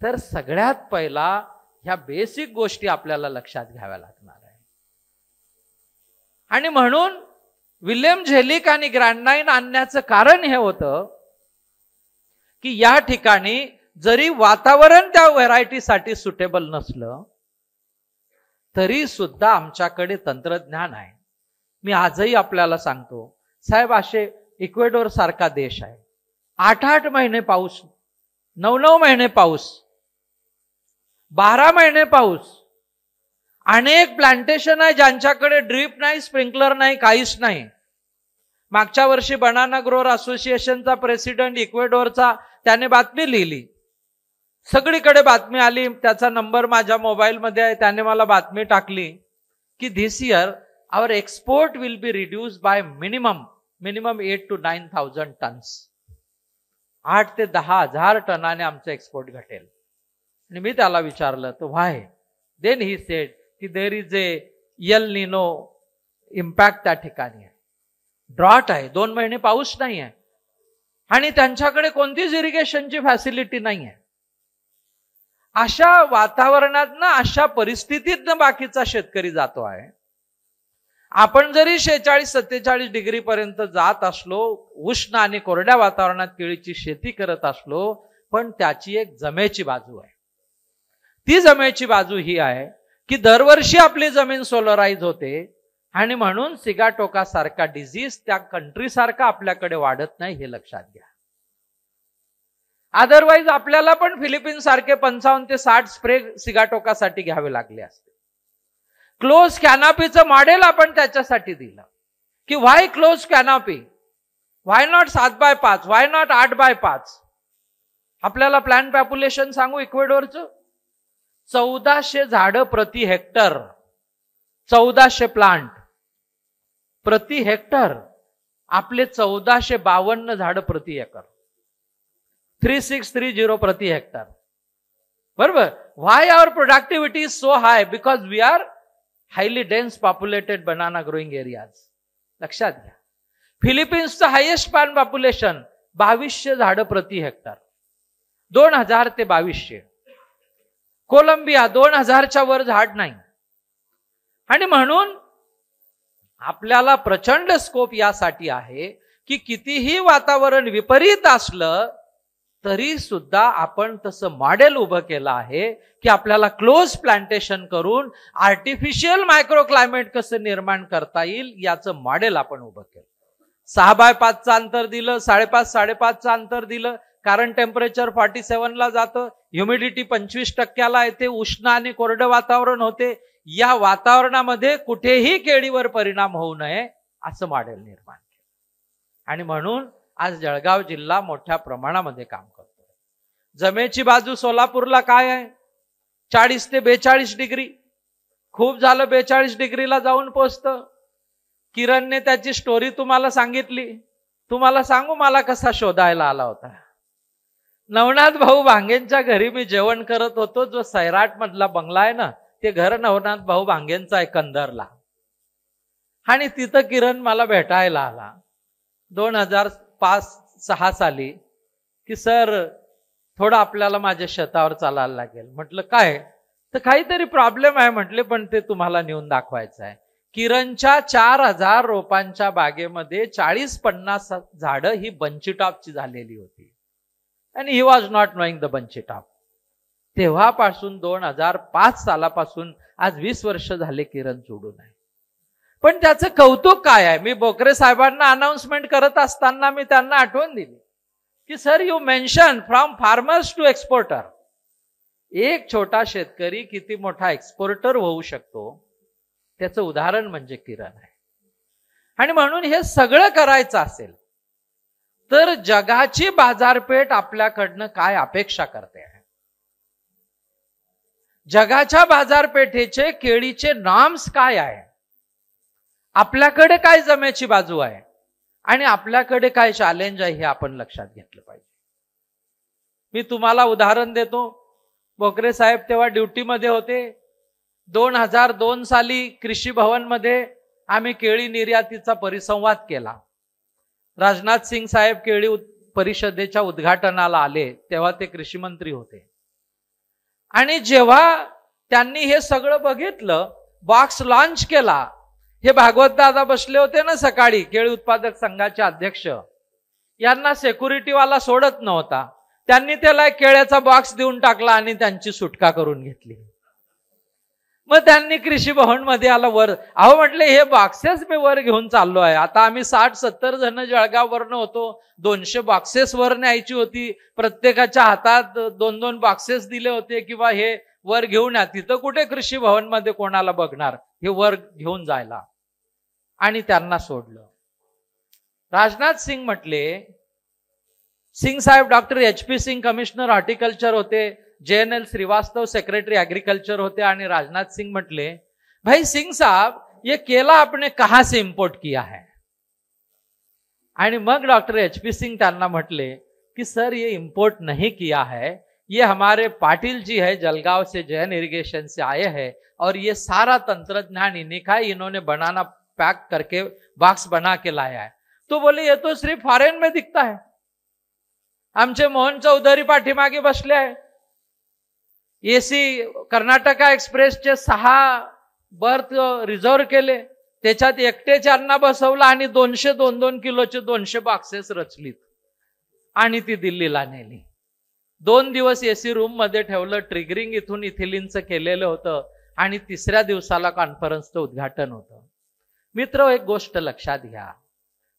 तर सगळ्यात पहिला ह्या बेसिक गोष्टी आपल्याला लक्षात घ्याव्या लागणार आहे. आणि म्हणून विल्यम झेलिक आणि ग्रँडनाइन आणण्याचं कारण हे होतं की या ठिकाणी जरी वातावरण त्या व्हरायटीसाठी सुटेबल नसलं तरी सुद्धा आमच्याकडे तंत्रज्ञान आहे. मी आजही आपल्याला सांगतो, साहेब, असे इक्वेडोर सारखा देश आहे, 8-8 महिने पाऊस, 9-9 महिने पाऊस, 12 महिने पाऊस. अनेक प्लांटेशन आहे ज्यांच्याकडे ड्रीप नाही, स्प्रिंकलर नाही, काहीच नाही. मागच्या वर्षी बनाना ग्रोअर असोसिएशनचा प्रेसिडेंट इक्वेडोरचा, त्याने बातमी लिहिली, सगळीकडे बातमी आली, त्याचा नंबर माझ्या मोबाईलमध्ये आहे. त्याने मला बातमी टाकली की this year our export will be reduce by minimum 8,000 to 9,000 tonnes. 8 ते 10,000 टनाने आमचं एक्सपोर्ट घटेल. आणि मी त्याला विचारलं, तो व्हाय? देन ही सेड की देर इज ए यल निनो इम्पॅक्ट त्या ठिकाणी आहे. ड्रॉट आहे, 2 महिने पाऊस नाही आहे आणि त्यांच्याकडे कोणतीच इरिगेशनची फॅसिलिटी नाही आहे. अशा वातावरणात, अशा परिस्थितीत बाकीचा शेतकरी जातो आहे. आपण जरी 46-47 डिग्री पर्यंत जात असलो, उष्ण आणि कोरड्या वातावरणात केळीची शेती करत असलो, पण त्याची एक जमेची बाजू आहे. ती जमेची बाजू ही आहे की दरवर्षी आपली जमीन सोलराईज होते आणि म्हणून सिगाटोका सारखा डिझीज त्या कंट्री सारखा आपल्याकडे वाढत नाही, हे लक्षात घ्या. अदरवाईज आपल्याला पण फिलिपिन्स सारखे 55 ते 60 स्प्रे सिगाटोकासाठी घ्यावे लागले असते. क्लोज कॅनॉपीचं मॉडेल आपण त्याच्यासाठी दिलं की why close canopy, why not 7x5, why not 8x5. आपल्याला प्लॅन पॉप्युलेशन सांगू इक्वेडोरचं, 1400 झाडं प्रति हेक्टर, 1400 प्लांट प्रति हेक्टर. आपले 1452 झाडं प्रति एकर, 3630 प्रति हेक्टर. बरोबर. Why our productivity is so high? Because we are highly dense populated banana growing areas. लक्षात घ्या. फिलिपिन्सचं हायेस्ट पान पॉप्युलेशन 2200 झाडं प्रति हेक्टर, 2000 ते 2200. कोलंबिया 2000च्या वर झाड नाही. आणि म्हणून आपल्याला प्रचंड स्कोप यासाठी आहे की कितीही वातावरण विपरीत असलं तरी सुद्धा आपण तसं मॉडेल उभं केलं आहे की आपल्याला क्लोज प्लांटेशन करून आर्टिफिशियल मायक्रो क्लायमेट कसं निर्माण करता येईल याचं मॉडेल आपण उभं केलं. 6x5चं अंतर दिलं, 5.5-5.5चं अंतर दिलं, कारण टेम्परेचर 47 ला जातं, ह्युमिडिटी 25% येते, उष्ण आणि कोरडं वातावरण होते. या वातावरणामध्ये कुठेही केळीवर परिणाम होऊ नये असं मॉडेल निर्माण केलं. आणि म्हणून आज जळगाव जिल्हा मोठ्या प्रमाणामध्ये काम करतो. जमेची बाजू सोलापूरला काय आहे? 40 ते 42 डिग्री. खूप झालं 42 डिग्रीला जाऊन पोचतं. किरणने त्याची स्टोरी तुम्हाला सांगितली. तुम्हाला सांगू मला कसा शोधायला आला होता. नवनाथ भाऊ भांगेंच्या घरी मी जेवण करत होतो. जो सैराट मधला बंगला आहे ना, ते घर नवनाथ भाऊ भांगेंचा आहे कंदरला. आणि तिथं किरण मला भेटायला आला 2005-06 साली, की सर थोडं आपल्याला माझ्या शेतावर चालायला लागेल. म्हटलं काय? तर काहीतरी प्रॉब्लेम आहे म्हटले, पण ते तुम्हाला नेऊन दाखवायचं आहे. किरणच्या 4000 रोपांच्या बागेमध्ये 40-50 झाडं ही बंची टॉपची झालेली होती. आणि he was not knowing the बंची टॉप. तेव्हापासून 2005 सालापासून आज 20 वर्ष झाले किरण सोडून आहे. पण त्याचं कौतुक काय आहे? मी बोकरे साहेबांना अनाउन्समेंट करत असताना मी त्यांना आठवण दिली की sir you mention from farmers to exporter. एक छोटा शेतकरी किती मोठा एक्सपोर्टर होऊ शकतो त्याचं उदाहरण म्हणजे किरण आहे. आणि म्हणून हे सगळं करायचं असेल तर जगाची बाजारपेठ आपल्याकडनं काय अपेक्षा करते? जगाच्या बाजारपेठेचे केळीचे नॉर्म्स काय आहे? आपल्याकडे काय जमेची बाजू आहे आणि आपल्याकडे काय चॅलेंज आहे हे आपण लक्षात घेतलं पाहिजे. मी तुम्हाला उदाहरण देतो. बोकरे साहेब तेव्हा ड्युटीमध्ये होते. 2002 साली कृषी भवन मध्ये आम्ही केळी निर्यातीचा परिसंवाद केला. राजनाथ सिंग साहेब केळी परिषदेच्या उद्घाटनाला आले तेव्हा ते कृषी मंत्री होते. आणि जेव्हा त्यांनी हे सगळं बघितलं, बॉक्स लॉन्च केला, हे भागवत दादा बसले होते ना सकाळी, केळी उत्पादक संघाचे अध्यक्ष, यांना सेक्युरिटीवाला सोडत नव्हता. त्यांनी त्याला केळ्याचा बॉक्स देऊन टाकला आणि त्यांची सुटका करून घेतली. मग त्यांनी कृषी भवन मध्ये आला वर. अहो म्हटले हे बॉक्सेस मी वर घेऊन चाललो आहे. आता आम्ही 60-70 जण जळगाववरनं होतो. 200 बॉक्सेस वर न्यायची होती. प्रत्येकाच्या हातात 2-2 बॉक्सेस दिले होते किंवा हे वर घेऊन या. तिथं कुठे कृषी भवन मध्ये कोणाला बघणार हे वर घेऊन जायला. आणि त्यांना सोडलं. राजनाथ सिंग म्हटले, सिंग साहेब doctor HP Singh commissioner horticulture होते, JNL श्रीवास्तव सेक्रेटरी एग्रीकल्चर होते. आणि राजनाथ सिंग म्हटले, भाई सिंग साहब ये केला आपने कहां से इंपोर्ट किया है? आणि मग डॉक्टर HP सिंग त्यांना म्हटले कि सर ये इंपोर्ट नहीं किया है, ये हमारे पाटिल जी है जलगांव से, जैन इरिगेशन से आए हैं और ये सारा तंत्रज्ञान इन्हीं का, इन्होंने बनाना पैक करके बॉक्स बना के लाया है. तो बोले ये तो सिर्फ फॉरेन में दिखता है. आमचे मोहन चौधरी पाठीमागे बसले आहे. AC कर्नाटका एक्सप्रेसचे 6 बर्थ रिझर्व केले, त्याच्यात एकटेच्यांना बसवलं आणि 200-2 किलोचे 200 बॉक्सेस रचलीत आणि ती दिल्लीला नेली. 2 दिवस AC रूम मध्ये ठेवलं. ट्रिगरिंग इथून इथिलिनचं केलेलं होतं आणि 3ऱ्या दिवसाला कॉन्फरन्सचं उद्घाटन होतं. मित्र, एक गोष्ट लक्षात घ्या,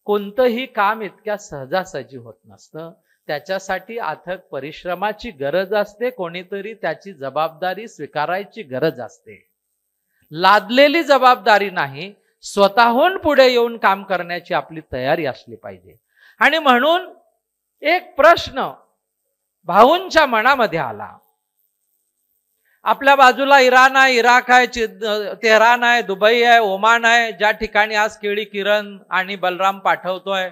कोणतंही काम इतक्या सहजासहजी होत नसतं. त्याच्यासाठी अथक परिश्रमाची गरज असते. कोणीतरी त्याची जबाबदारी स्वीकारायची गरज असते. लादलेली जबाबदारी नाही, स्वतःहून पुढे येऊन काम करण्याची आपली तयारी असली पाहिजे. आणि म्हणून एक प्रश्न भाऊंच्या मनामध्ये आला. आपल्या बाजूला इराण आहे, इराक आहे, तेहरान आहे, दुबई आहे, ओमान आहे, ज्या ठिकाणी आज केळी किरण आणि बलराम पाठवतोय.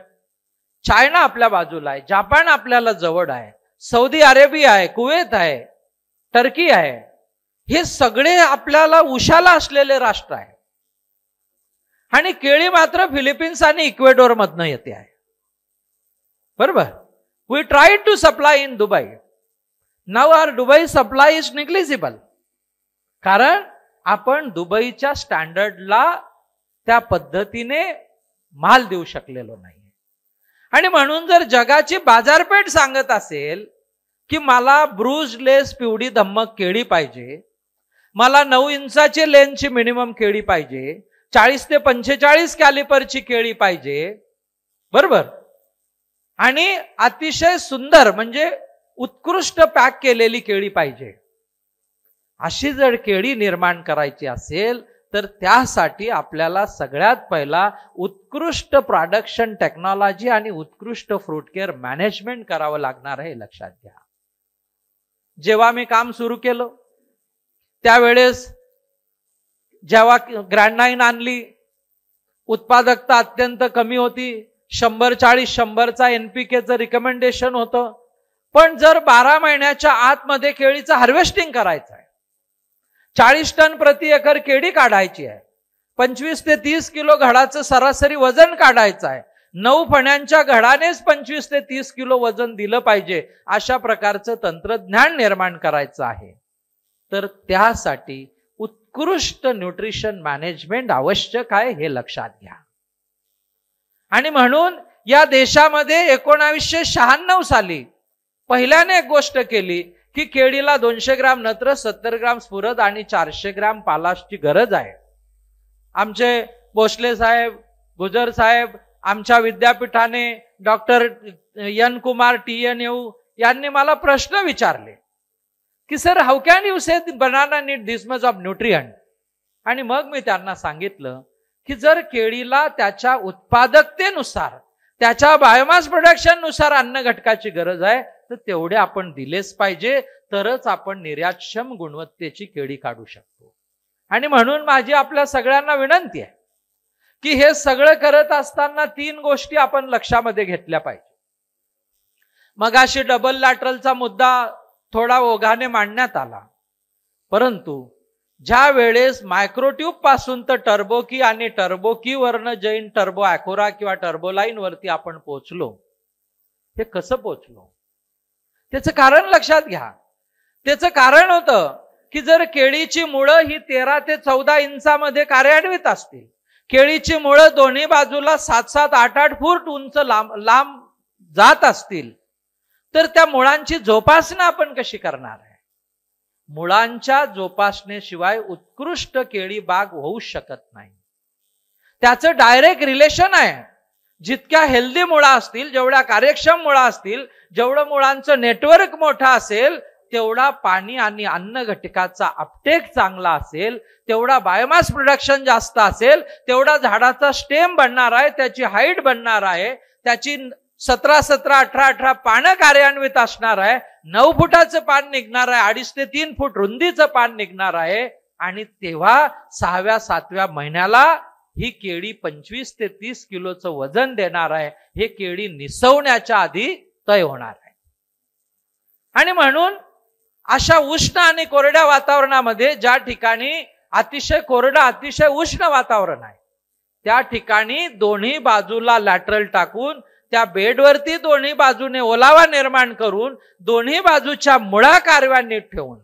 चायना आपल्या बाजूला आहे, जापान आपल्याला जवळ आहे, सौदी अरेबिया आहे, कुवेत आहे, टर्की आहे. हे सगळे आपल्याला उशाला असलेले राष्ट्र आहे. आणि केळी मात्र फिलिपिन्स आणि इक्वेडोर मधनं येते आहे. बरोबर. We try to supply in Dubai. Now our Dubai supply is negligible. कारण आपण दुबईच्या स्टँडर्डला त्या पद्धतीने माल देऊ शकलेलो नाही. आणि म्हणून जर जगाची बाजारपेठ सांगत असेल की मला ब्रूजलेस पिवळी धम्मक केळी पाहिजे, मला 9 इंचाची लेनची मिनिमम केळी पाहिजे, 40 ते 45 कॅलिपरची केळी पाहिजे, बरोबर, आणि अतिशय सुंदर म्हणजे उत्कृष्ट पॅक केलेली केळी पाहिजे, अशी जर केळी निर्माण करायची असेल तर त्यासाठी आपल्याला सगळ्यात पहिला उत्कृष्ट प्रोडक्शन टेक्नॉलॉजी आणि उत्कृष्ट फ्रूट केअर मॅनेजमेंट करावं लागणार आहे, लक्षात घ्या. जेव्हा मी काम सुरू केलं त्यावेळेस जेव्हा ग्रँड9 आणली, उत्पादकता अत्यंत कमी होती, 100-40-100चा NPKचं रिकमेंडेशन होतं. पण जर 12 महिन्याच्या आतमध्ये केळीचं हार्वेस्टिंग करायचं आहे, 40 टन प्रति एकर केळी काढायची आहे, 25 ते 30 किलो घडाचं सरासरी वजन काढायचं आहे, 9 फण्यांच्या घडानेच 25 ते 30 किलो वजन दिलं पाहिजे, अशा प्रकारचं तंत्रज्ञान निर्माण करायचं आहे. तर त्यासाठी उत्कृष्ट न्यूट्रिशन मॅनेजमेंट आवश्यक आहे, हे लक्षात घ्या. आणि म्हणून या देशामध्ये 1996 साली पहिल्याने एक गोष्ट केली की केळीला 200 ग्राम नत्र, 70 ग्राम स्फुरद आणि 400 ग्राम पालाशची गरज आहे. आमचे भोसले साहेब, गुजर साहेब, आमच्या विद्यापीठाने डॉक्टर एन कुमार TNU यांनी मला प्रश्न विचारले की sir, how can you say banana need this much of nutrient. आणि मग मी त्यांना सांगितलं की जर केळीला त्याच्या उत्पादकतेनुसार, त्याच्या बायोमास प्रोडक्शन नुसार अन्न घटकाची गरज आहे, तर तेवढे आपण दिलेच पाहिजे, तरच आपण निर्यातक्षम गुणवत्तेची केळी काढू शकतो. आणि म्हणून माझी आपल्या सगळ्यांना विनंती आहे की हे सगळं करत असताना 3 गोष्टी आपण लक्षामध्ये घेतल्या पाहिजे. मगाशी डबल लॅटरलचा मुद्दा थोडा ओघाने मांडण्यात आला, परंतु ज्या वेळेस मायक्रोट्यूब पासून तर टर्बोकी आणि टर्बोकी वरनं जैन टर्बो ॲकोरा किंवा टर्बोलाईन वरती आपण पोहोचलो, हे कसं पोहोचलो? त्याचं कारण लक्षात घ्या. त्याचं कारण होतं की जर केळीची मुळं ही 13 ते 14 इंचामध्ये कार्यान्वित असतील, केळीची मुळं दोन्ही बाजूला 7-7, 8-8 फूट उंच लांब जात असतील, तर त्या मुळांची जोपासना आपण कशी करणार आहे? मुळांच्या जोपासनेशिवाय उत्कृष्ट केळी बाग होऊ शकत नाही. त्याचं डायरेक्ट रिलेशन आहे. जितक्या हेल्दी मुळा असतील, जेवढ्या कार्यक्षम मुळा असतील, जेवढं मुळांचं नेटवर्क मोठं असेल, तेवढा पाणी आणि अन्न घटकाचा अपटेक चांगला असेल, तेवढा बायोमास प्रोडक्शन जास्त असेल, तेवढा झाडाचा स्टेम बनणार आहे, त्याची हाईट बनणार आहे, त्याची 17-17, 18-18 पानं कार्यान्वित असणार आहे, 9 फुटाचं पान निघणार आहे, 2.5 ते 3 फूट रुंदीचं पान निघणार आहे. आणि तेव्हा 6व्या-7व्या महिन्याला ही केळी 25 ते 30 किलोचं वजन देणार आहे. हे केळी निसवण्याच्या आधी तय होणार आहे. आणि म्हणून अशा उष्ण आणि कोरड्या वातावरणामध्ये, ज्या ठिकाणी अतिशय कोरडं, अतिशय उष्ण वातावरण आहे, त्या ठिकाणी दोन्ही बाजूला लॅटरल टाकून, त्या बेडवरती दोन्ही बाजूने ओलावा निर्माण करून, दोन्ही बाजूच्या मुळा कार्यान्वित ठेवून,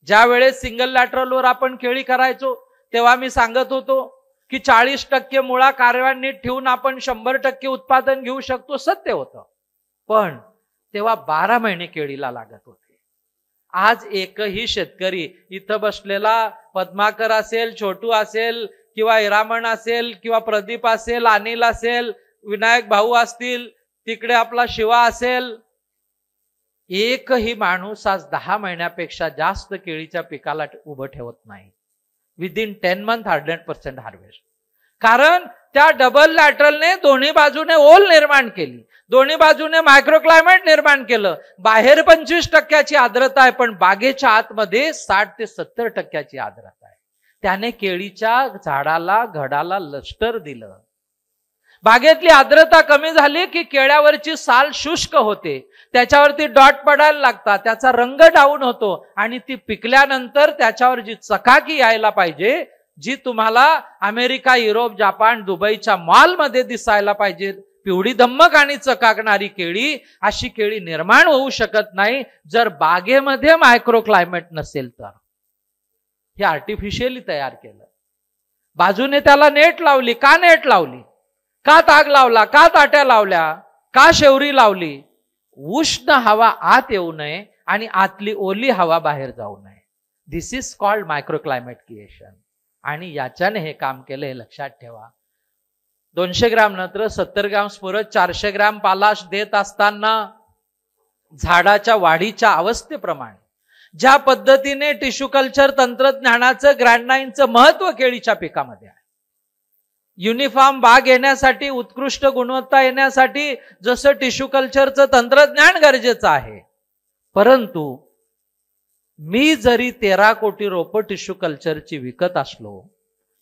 ज्या वेळेस सिंगल लॅटरलवर आपण केळी करायचो तेव्हा मी सांगत होतो की 40% मुळा कार्यान्वित ठेवून आपण 100% उत्पादन घेऊ शकतो. सत्य होतं, पण तेव्हा 12 महिने केळीला लागत होते. आज एकही शेतकरी, इथं बसलेला पद्माकर असेल, छोटू असेल, किंवा हिरामण असेल, किंवा प्रदीप असेल, अनिल असेल, विनायक भाऊ असतील, तिकडे आपला शिवा असेल, एकही माणूस आज 10 महिन्यापेक्षा जास्त केळीच्या पिकाला उभं ठेवत नाही. Within 10 month 100% harvest. कारण त्या डबल लॅटरलने दोन्ही बाजूने ओल निर्माण केली, दोन्ही बाजूने मायक्रोक्लायमेट निर्माण केलं. बाहेर 25% आर्द्रता आहे, पण बागेच्या आतमध्ये 60 ते 70% आर्द्रता आहे. त्याने केळीच्या झाडाला, घडाला लष्टर दिलं. बागेतली आर्द्रता कमी झाली की केळ्यावरची साल शुष्क होते, त्याच्यावरती डॉट पडायला लागतात, त्याचा रंग डाऊन होतो, आणि ती पिकल्यानंतर त्याच्यावर जी चकाकी यायला पाहिजे, जी तुम्हाला अमेरिका, युरोप, जपान, दुबईच्या मॉलमध्ये दिसायला पाहिजे, पिवळी धम्मक आणि चकाकणारी केळी, अशी केळी निर्माण होऊ शकत नाही जर बागेमध्ये मायक्रो क्लायमेट नसेल तर. हे आर्टिफिशियली तयार केलं. बाजूने त्याला नेट लावली. का नेट लावली? का ताग लावला? का ताट्या लावल्या? का शेवरी लावली? उष्ण हवा आत येऊ नये आणि आतली ओली हवा बाहेर जाऊ नये. This is called micro climate creation. आणि याच्याने हे काम केलं, हे लक्षात ठेवा. 200 ग्राम नत्र, 70 ग्राम स्फुरद, 400 ग्राम पालाश देत असताना झाडाच्या वाढीच्या अवस्थेप्रमाणे ज्या पद्धतीने टिश्यू कल्चर तंत्रज्ञानाचं, ग्रँड9चं महत्व केळीच्या पिकामध्ये आहे. युनिफॉर्म बाग येण्यासाठी, उत्कृष्ट गुणवत्ता येण्यासाठी जसं टिश्यू कल्चरचं तंत्रज्ञान गरजेचं आहे, परंतु मी जरी 13 कोटी रोपं टिश्यू कल्चरची विकत असलो,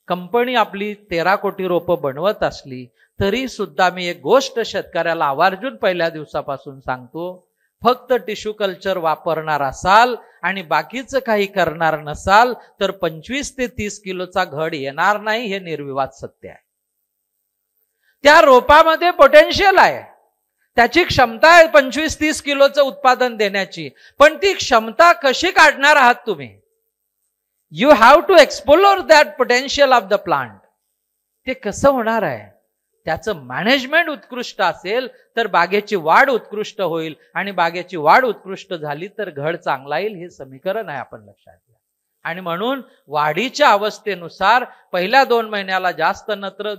कंपनी आपली 13 कोटी रोपं बनवत असली, तरी सुद्धा मी एक गोष्ट शेतकऱ्याला आवर्जून पहिल्या दिवसापासून सांगतो, फक्त टिश्यू कल्चर वापरणार असाल आणि बाकीचं काही करणार नसाल तर 25 ते 30 किलोचा घड येणार नाही, हे निर्विवाद सत्य आहे. त्या रोपामध्ये पोटेन्शियल आहे, त्याची क्षमता आहे 25-30 किलोचं उत्पादन देण्याची, पण ती क्षमता कशी काढणार आहात तुम्ही? You have to explore that potential of the plant. ते कसं होणार आहे? त्याचं मॅनेजमेंट उत्कृष्ट असेल तर बागेची वाढ उत्कृष्ट होईल, आणि बागेची वाढ उत्कृष्ट झाली तर घड चांगला येईल, हे समीकरण आहे, आपण लक्षात घ्या. आणि म्हणून वाढीच्या अवस्थेनुसार पहिल्या 2 महिन्याला जास्त नत्र,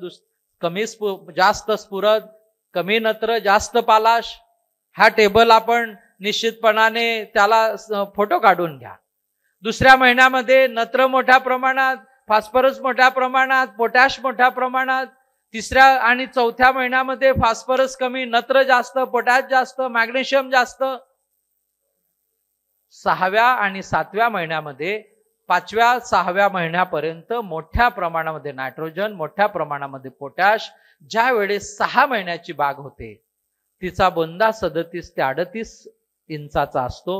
जास्त स्फुरद, कमी नत्र, जास्त पालाश, हा टेबल आपण निश्चितपणाने त्याला फोटो काढून घ्या. दुसऱ्या महिन्यामध्ये नत्र मोठ्या प्रमाणात, फॉस्फरस मोठ्या प्रमाणात, पोटॅश मोठ्या प्रमाणात, तिसऱ्या आणि चौथ्या महिन्यामध्ये फॉस्फरस कमी, नत्र जास्त, पोटॅश जास्त, मॅग्नेशियम जास्त. 6व्या आणि 7व्या महिन्यामध्ये, 5व्या 6व्या महिन्यापर्यंत मोठ्या प्रमाणामध्ये नायट्रोजन, मोठ्या प्रमाणामध्ये पोटॅश. ज्या वेळेस 6 महिन्याची बाग होते, तिचा बोंदा 37 ते 38 इंचाचा असतो,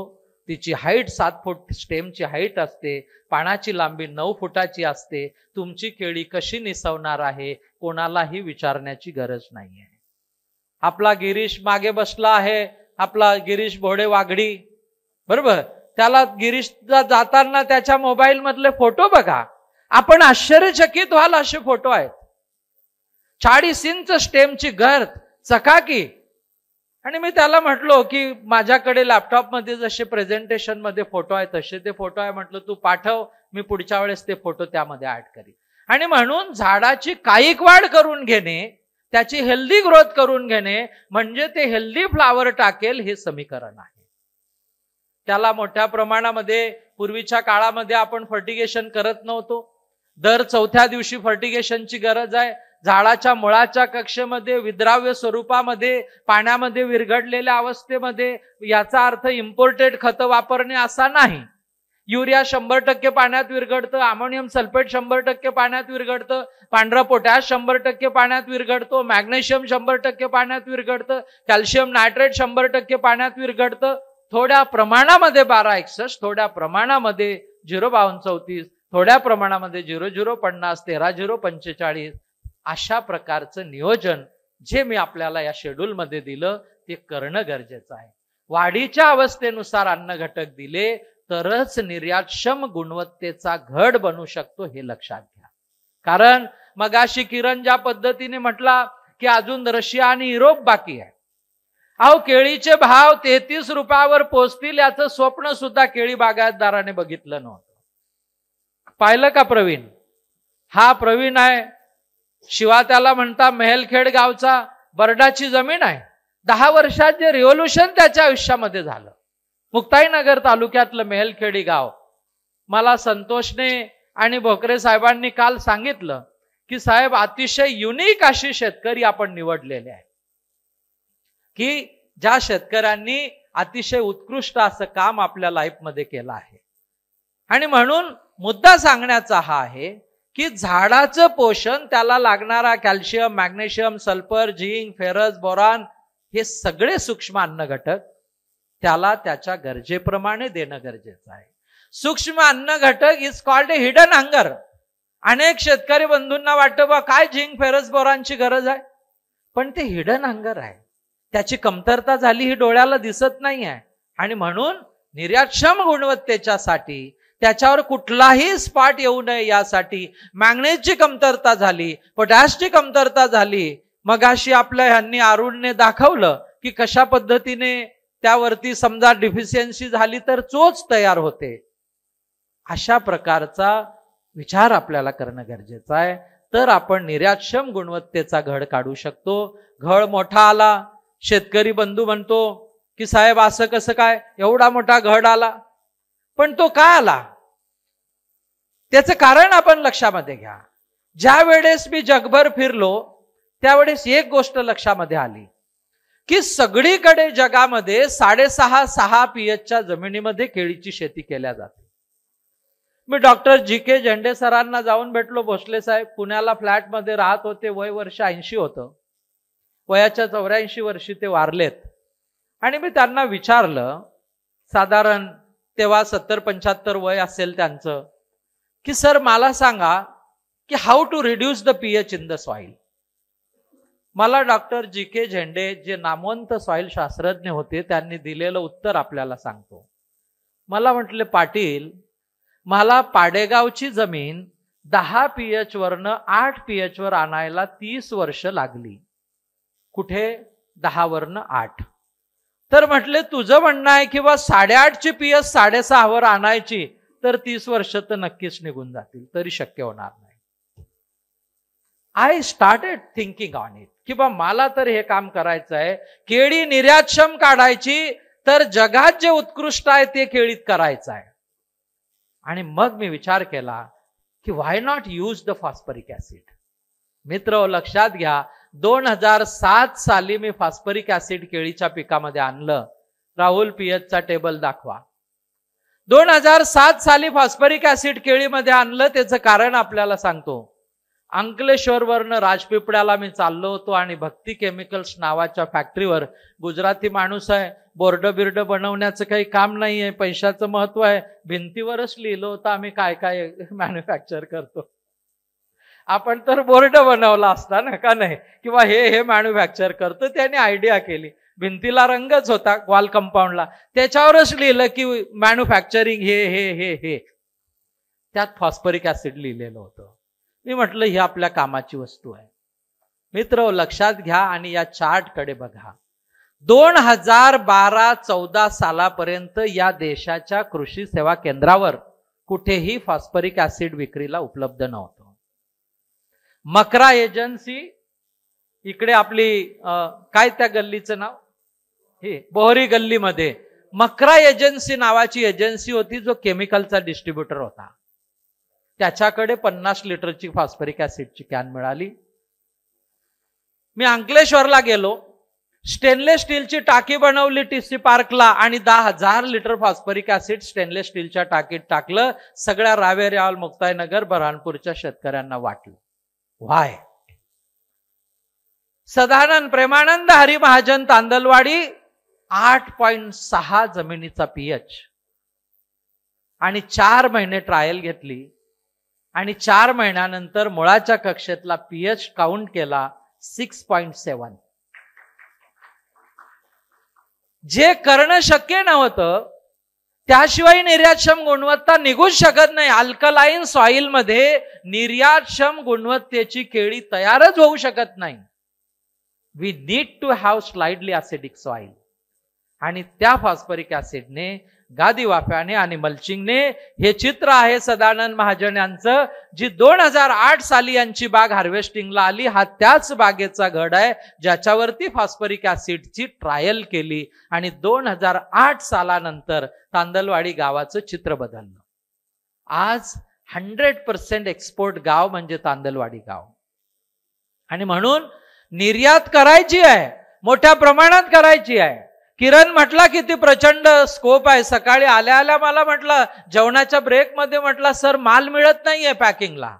तिची हाईट 7 फूट स्टेमची हाईट असते, पानाची लांबी 9 फुटाची असते. तुमची केळी कशी निसवणार आहे कोणालाही विचारण्याची गरज नाहीये. आपला गिरीश मागे बसला आहे, आपला गिरीश भोडे वाघडी, बरोबर, त्याला गिरीशला जाताना त्याच्या मोबाईल मधले फोटो बघा, आपण आश्चर्यचकित व्हाल असे फोटो आहेत. 40 इंच स्टेमची गर्द, चकाकी. आणि मी त्याला म्हटलो की माझ्याकडे लॅपटॉप मध्ये जसे प्रेझेंटेशन मध्ये फोटो आहे तसे ते फोटो आहे, म्हटलं तू पाठव, मी पुढच्या वेळेस ते फोटो त्यामध्ये ऍड करीन. आणि म्हणून झाडाची कायिक वाढ करून घेणे, त्याची हेल्दी ग्रोथ करून घेणे म्हणजे ते हेल्दी फ्लावर टाकेल, हे समीकरण आहे. त्याला मोठ्या प्रमाणामध्ये पूर्वीच्या काळामध्ये आपण फर्टिगेशन करत नव्हतो. दर 4थ्या दिवशी फर्टिगेशनची गरज आहे. झाडाच्या मुळाच्या कक्षेमध्ये विद्राव्य स्वरूपामध्ये पाण्यामध्ये विरघडलेल्या अवस्थेमध्ये, याचा अर्थ इम्पोर्टेड खतं वापरणे असा नाही. युरिया 100% पाण्यात विरघडतं, अमोनियम सल्फेट 100% पाण्यात विरघडतं, पांढरा पोटॅश 100% पाण्यात विरघडतो, मॅग्नेशियम 100% पाण्यात विरघडतं, कॅल्शियम नायट्रेट 100% पाण्यात विरघडतं. थोड्या प्रमाणामध्ये 1261, थोड्या प्रमाणामध्ये 05234, थोड्या प्रमाणामध्ये 0050, 13045, अशा प्रकारचं नियोजन जे मी आपल्याला या शेड्यूल मध्ये दिलं ते करणं गरजेचं आहे. वाढीच्या अवस्थेनुसार अन्न घटक दिले तरच निर्यातक्षम गुणवत्तेचा घड बनू शकतो, हे लक्षात घ्या. कारण मगाशी किरण ज्या पद्धतीने म्हटला की अजून रशिया आणि युरोप बाकी आहे. अहो, केळीचे भाव 33 रुपयावर पोहोचतील याचं स्वप्न सुद्धा केळी बागायतदाराने बघितलं नव्हतं. पाहिलं का प्रवीण? हा प्रवीण आहे, शिवा त्याला म्हणता मेहलखेड गावचा, बर्डाची जमीन आहे. 10 वर्षात जे रिव्होल्युशन त्याच्या आयुष्यामध्ये झालं, मुक्ताईनगर तालुक्यातलं मेहलखेडी गाव. मला संतोषने आणि भोकरे साहेबांनी काल सांगितलं की साहेब अतिशय युनिक अशी शेतकरी आपण निवडलेले आहे, की ज्या शेतकऱ्यांनी अतिशय उत्कृष्ट असं काम आपल्या लाईफमध्ये केलं आहे. आणि म्हणून मुद्दा सांगण्याचा हा आहे की झाडाचं पोषण, त्याला लागणारा calcium, magnesium, sulphur, zinc, ferrous, boron, हे सगळे सूक्ष्म अन्न घटक त्याला त्याच्या गरजेप्रमाणे देणं गरजेचं आहे. सूक्ष्म अन्न घटक is called a hidden hunger. अनेक शेतकरी बंधूंना वाटतं बा काय झिंक, फेरस, बोरानची गरज आहे, पण ते हिडन हंगर आहे. त्याची कमतरता झाली ही डोळ्याला दिसत नाही आहे. आणि म्हणून निर्यातक्षम गुणवत्तेच्यासाठी, त्याच्यावर कुठलाही स्पॉट येऊ नये यासाठी मॅंगनीजची कमतरता झाली, पोटॅशची कमतरता झाली. मगाशी आपल्या ह्यांनी अरुणने दाखवलं की कशा पद्धतीने त्यावरती समजा डिफिशियन्सी झाली तर चोच तयार होते. अशा प्रकारचा विचार आपल्याला करणं गरजेचं आहे, तर आपण निर्यातक्षम गुणवत्तेचा घड काढू शकतो. घड मोठा आला, शेतकरी बंधू म्हणतो की साहेब असं कसं काय एवढा मोठा घड आला, पण तो का आला त्याचं कारण आपण लक्षामध्ये घ्या. ज्या वेळेस मी जगभर फिरलो त्यावेळेस एक गोष्ट लक्षामध्ये आली की सगळीकडे जगामध्ये 6.5 पीएचच्या जमिनीमध्ये केळीची शेती केल्या जाते. मी डॉक्टर जी.के. झेंडे सरांना जाऊन भेटलो. भोसले साहेब पुण्याला फ्लॅटमध्ये राहत होते. वय वर्ष 80 होतं. वयाच्या 84 वर्षी ते वारलेत. आणि मी त्यांना विचारलं, साधारण तेव्हा 70-75 वय असेल त्यांचं, की सर मला सांगा की how to reduce the pH in the soil. मला डॉक्टर जी.के. झेंडे जे नामवंत सॉइल शास्त्रज्ञ होते त्यांनी दिलेलं उत्तर आपल्याला सांगतो. मला म्हटले, पाटील मला पाडेगावची जमीन 10 पीएच वरनं 8 पीएच वर आणायला 30 वर्ष लागली. कुठे 10 वरनं 8. तर म्हटले तुझं म्हणणं आहे की 8.5ची पीएच 6.5 वर आणायची तर 30 वर्ष तर नक्कीच निघून जातील, तरी शक्य होणार नाही. I started thinking on it की मला तर हे काम करायचं आहे. केळी निर्यातक्षम काढायची तर जगात जे उत्कृष्ट आहे ते केळीत करायचं आहे. आणि मग मी विचार केला की why not use the phosphoric acid. मित्र लक्षात घ्या, 2007 साली मी फॉस्फरिक ऍसिड केळीच्या पिकामध्ये आणलं. राहुल पीएचचा टेबल दाखवा. 2007 साली फॉस्फरिक ऍसिड केळीमध्ये आणलं. त्याचं कारण आपल्याला सांगतो. अंकलेश्वरवरनं राजपिपळ्याला मी चाललो होतो आणि भक्ती केमिकल्स नावाच्या फॅक्टरीवर, गुजराती माणूस आहे, बोर्ड बिर्ड बनवण्याचं काही काम नाहीये, पैशाचं महत्व आहे, भिंतीवरच लिहिलं होतं आम्ही काय काय मॅन्युफॅक्चर करतो. आपण तर बोर्ड बनवला असता ना, का नाही, किंवा हे मॅन्युफॅक्चर करतो. त्याने आयडिया केली. भिंतीला रंगच होता वॉल कंपाऊंडला, त्याच्यावरच लिहिलं की मॅन्युफॅक्चरिंग हे हे हे हे. त्यात फॉस्फरिक ऍसिड लिहिलेलं होतं. मी म्हटलं ही आपल्या कामाची वस्तू आहे. मित्र लक्षात घ्या आणि या चार्टकडे बघा. 2012-14 सालापर्यंत या देशाच्या कृषी सेवा केंद्रावर कुठेही फॉस्फरिक ऍसिड विक्रीला उपलब्ध नव्हतं. मकरा एजन्सी, इकडे आपली काय त्या गल्लीचं नाव, हे बोहरी गल्लीमध्ये मकरा एजन्सी नावाची एजन्सी होती जो केमिकलचा डिस्ट्रीब्युटर होता. त्याच्याकडे 50 लिटरची फॉस्फरिक ऍसिडची कॅन मिळाली. मी अंकलेश्वरला गेलो. स्टेनलेस स्टीलची टाकी बनवली टीसी पार्कला आणि 10,000 लिटर फॉस्फरिक ऍसिड स्टेनलेस स्टीलच्या टाकीत टाकलं. सगळ्या रावेर, मुक्ताईनगर, बऱ्हाणपूरच्या शेतकऱ्यांना वाटलं. व्हाय? सदानंद प्रेमानंद हरी महाजन तांदलवाडी 8.6 जमिनीचा पीएच आणि 4 महिने ट्रायल घेतली आणि 4 महिन्यानंतर मुळाच्या कक्षेतला पीएच काउंट केला 6.7. जे करणं शक्य नव्हतं, त्याशिवाय निर्यातक्षम गुणवत्ता निघूच शकत नाही. अल्कलाईन सॉइल मध्ये निर्यातक्षम गुणवत्तेची केळी तयारच होऊ शकत नाही. We need to have slightly acidic soil. आणि त्या फॉस्फरिक ऍसिडने, गादी वाफ्याने आणि मल्चिंगने, हे चित्र आहे सदानंद महाजन यांचं, जी 2008 साली यांची बाग हार्वेस्टिंगला आली. हा त्याच बागेचा घड आहे ज्याच्यावरती फॉस्फरिक ऍसिडची ट्रायल केली आणि 2008 सालानंतर तांदलवाडी गावाचं चित्र बदललं. आज 100% एक्सपोर्ट गाव म्हणजे तांदलवाडी गाव. आणि म्हणून निर्यात करायची आहे, मोठ्या प्रमाणात करायची आहे. किरण म्हटला किती प्रचंड स्कोप आहे. सकाळी आल्या आल्या मला म्हटलं, जेवणाच्या ब्रेकमध्ये म्हटलं, सर माल मिळत नाहीये पॅकिंगला.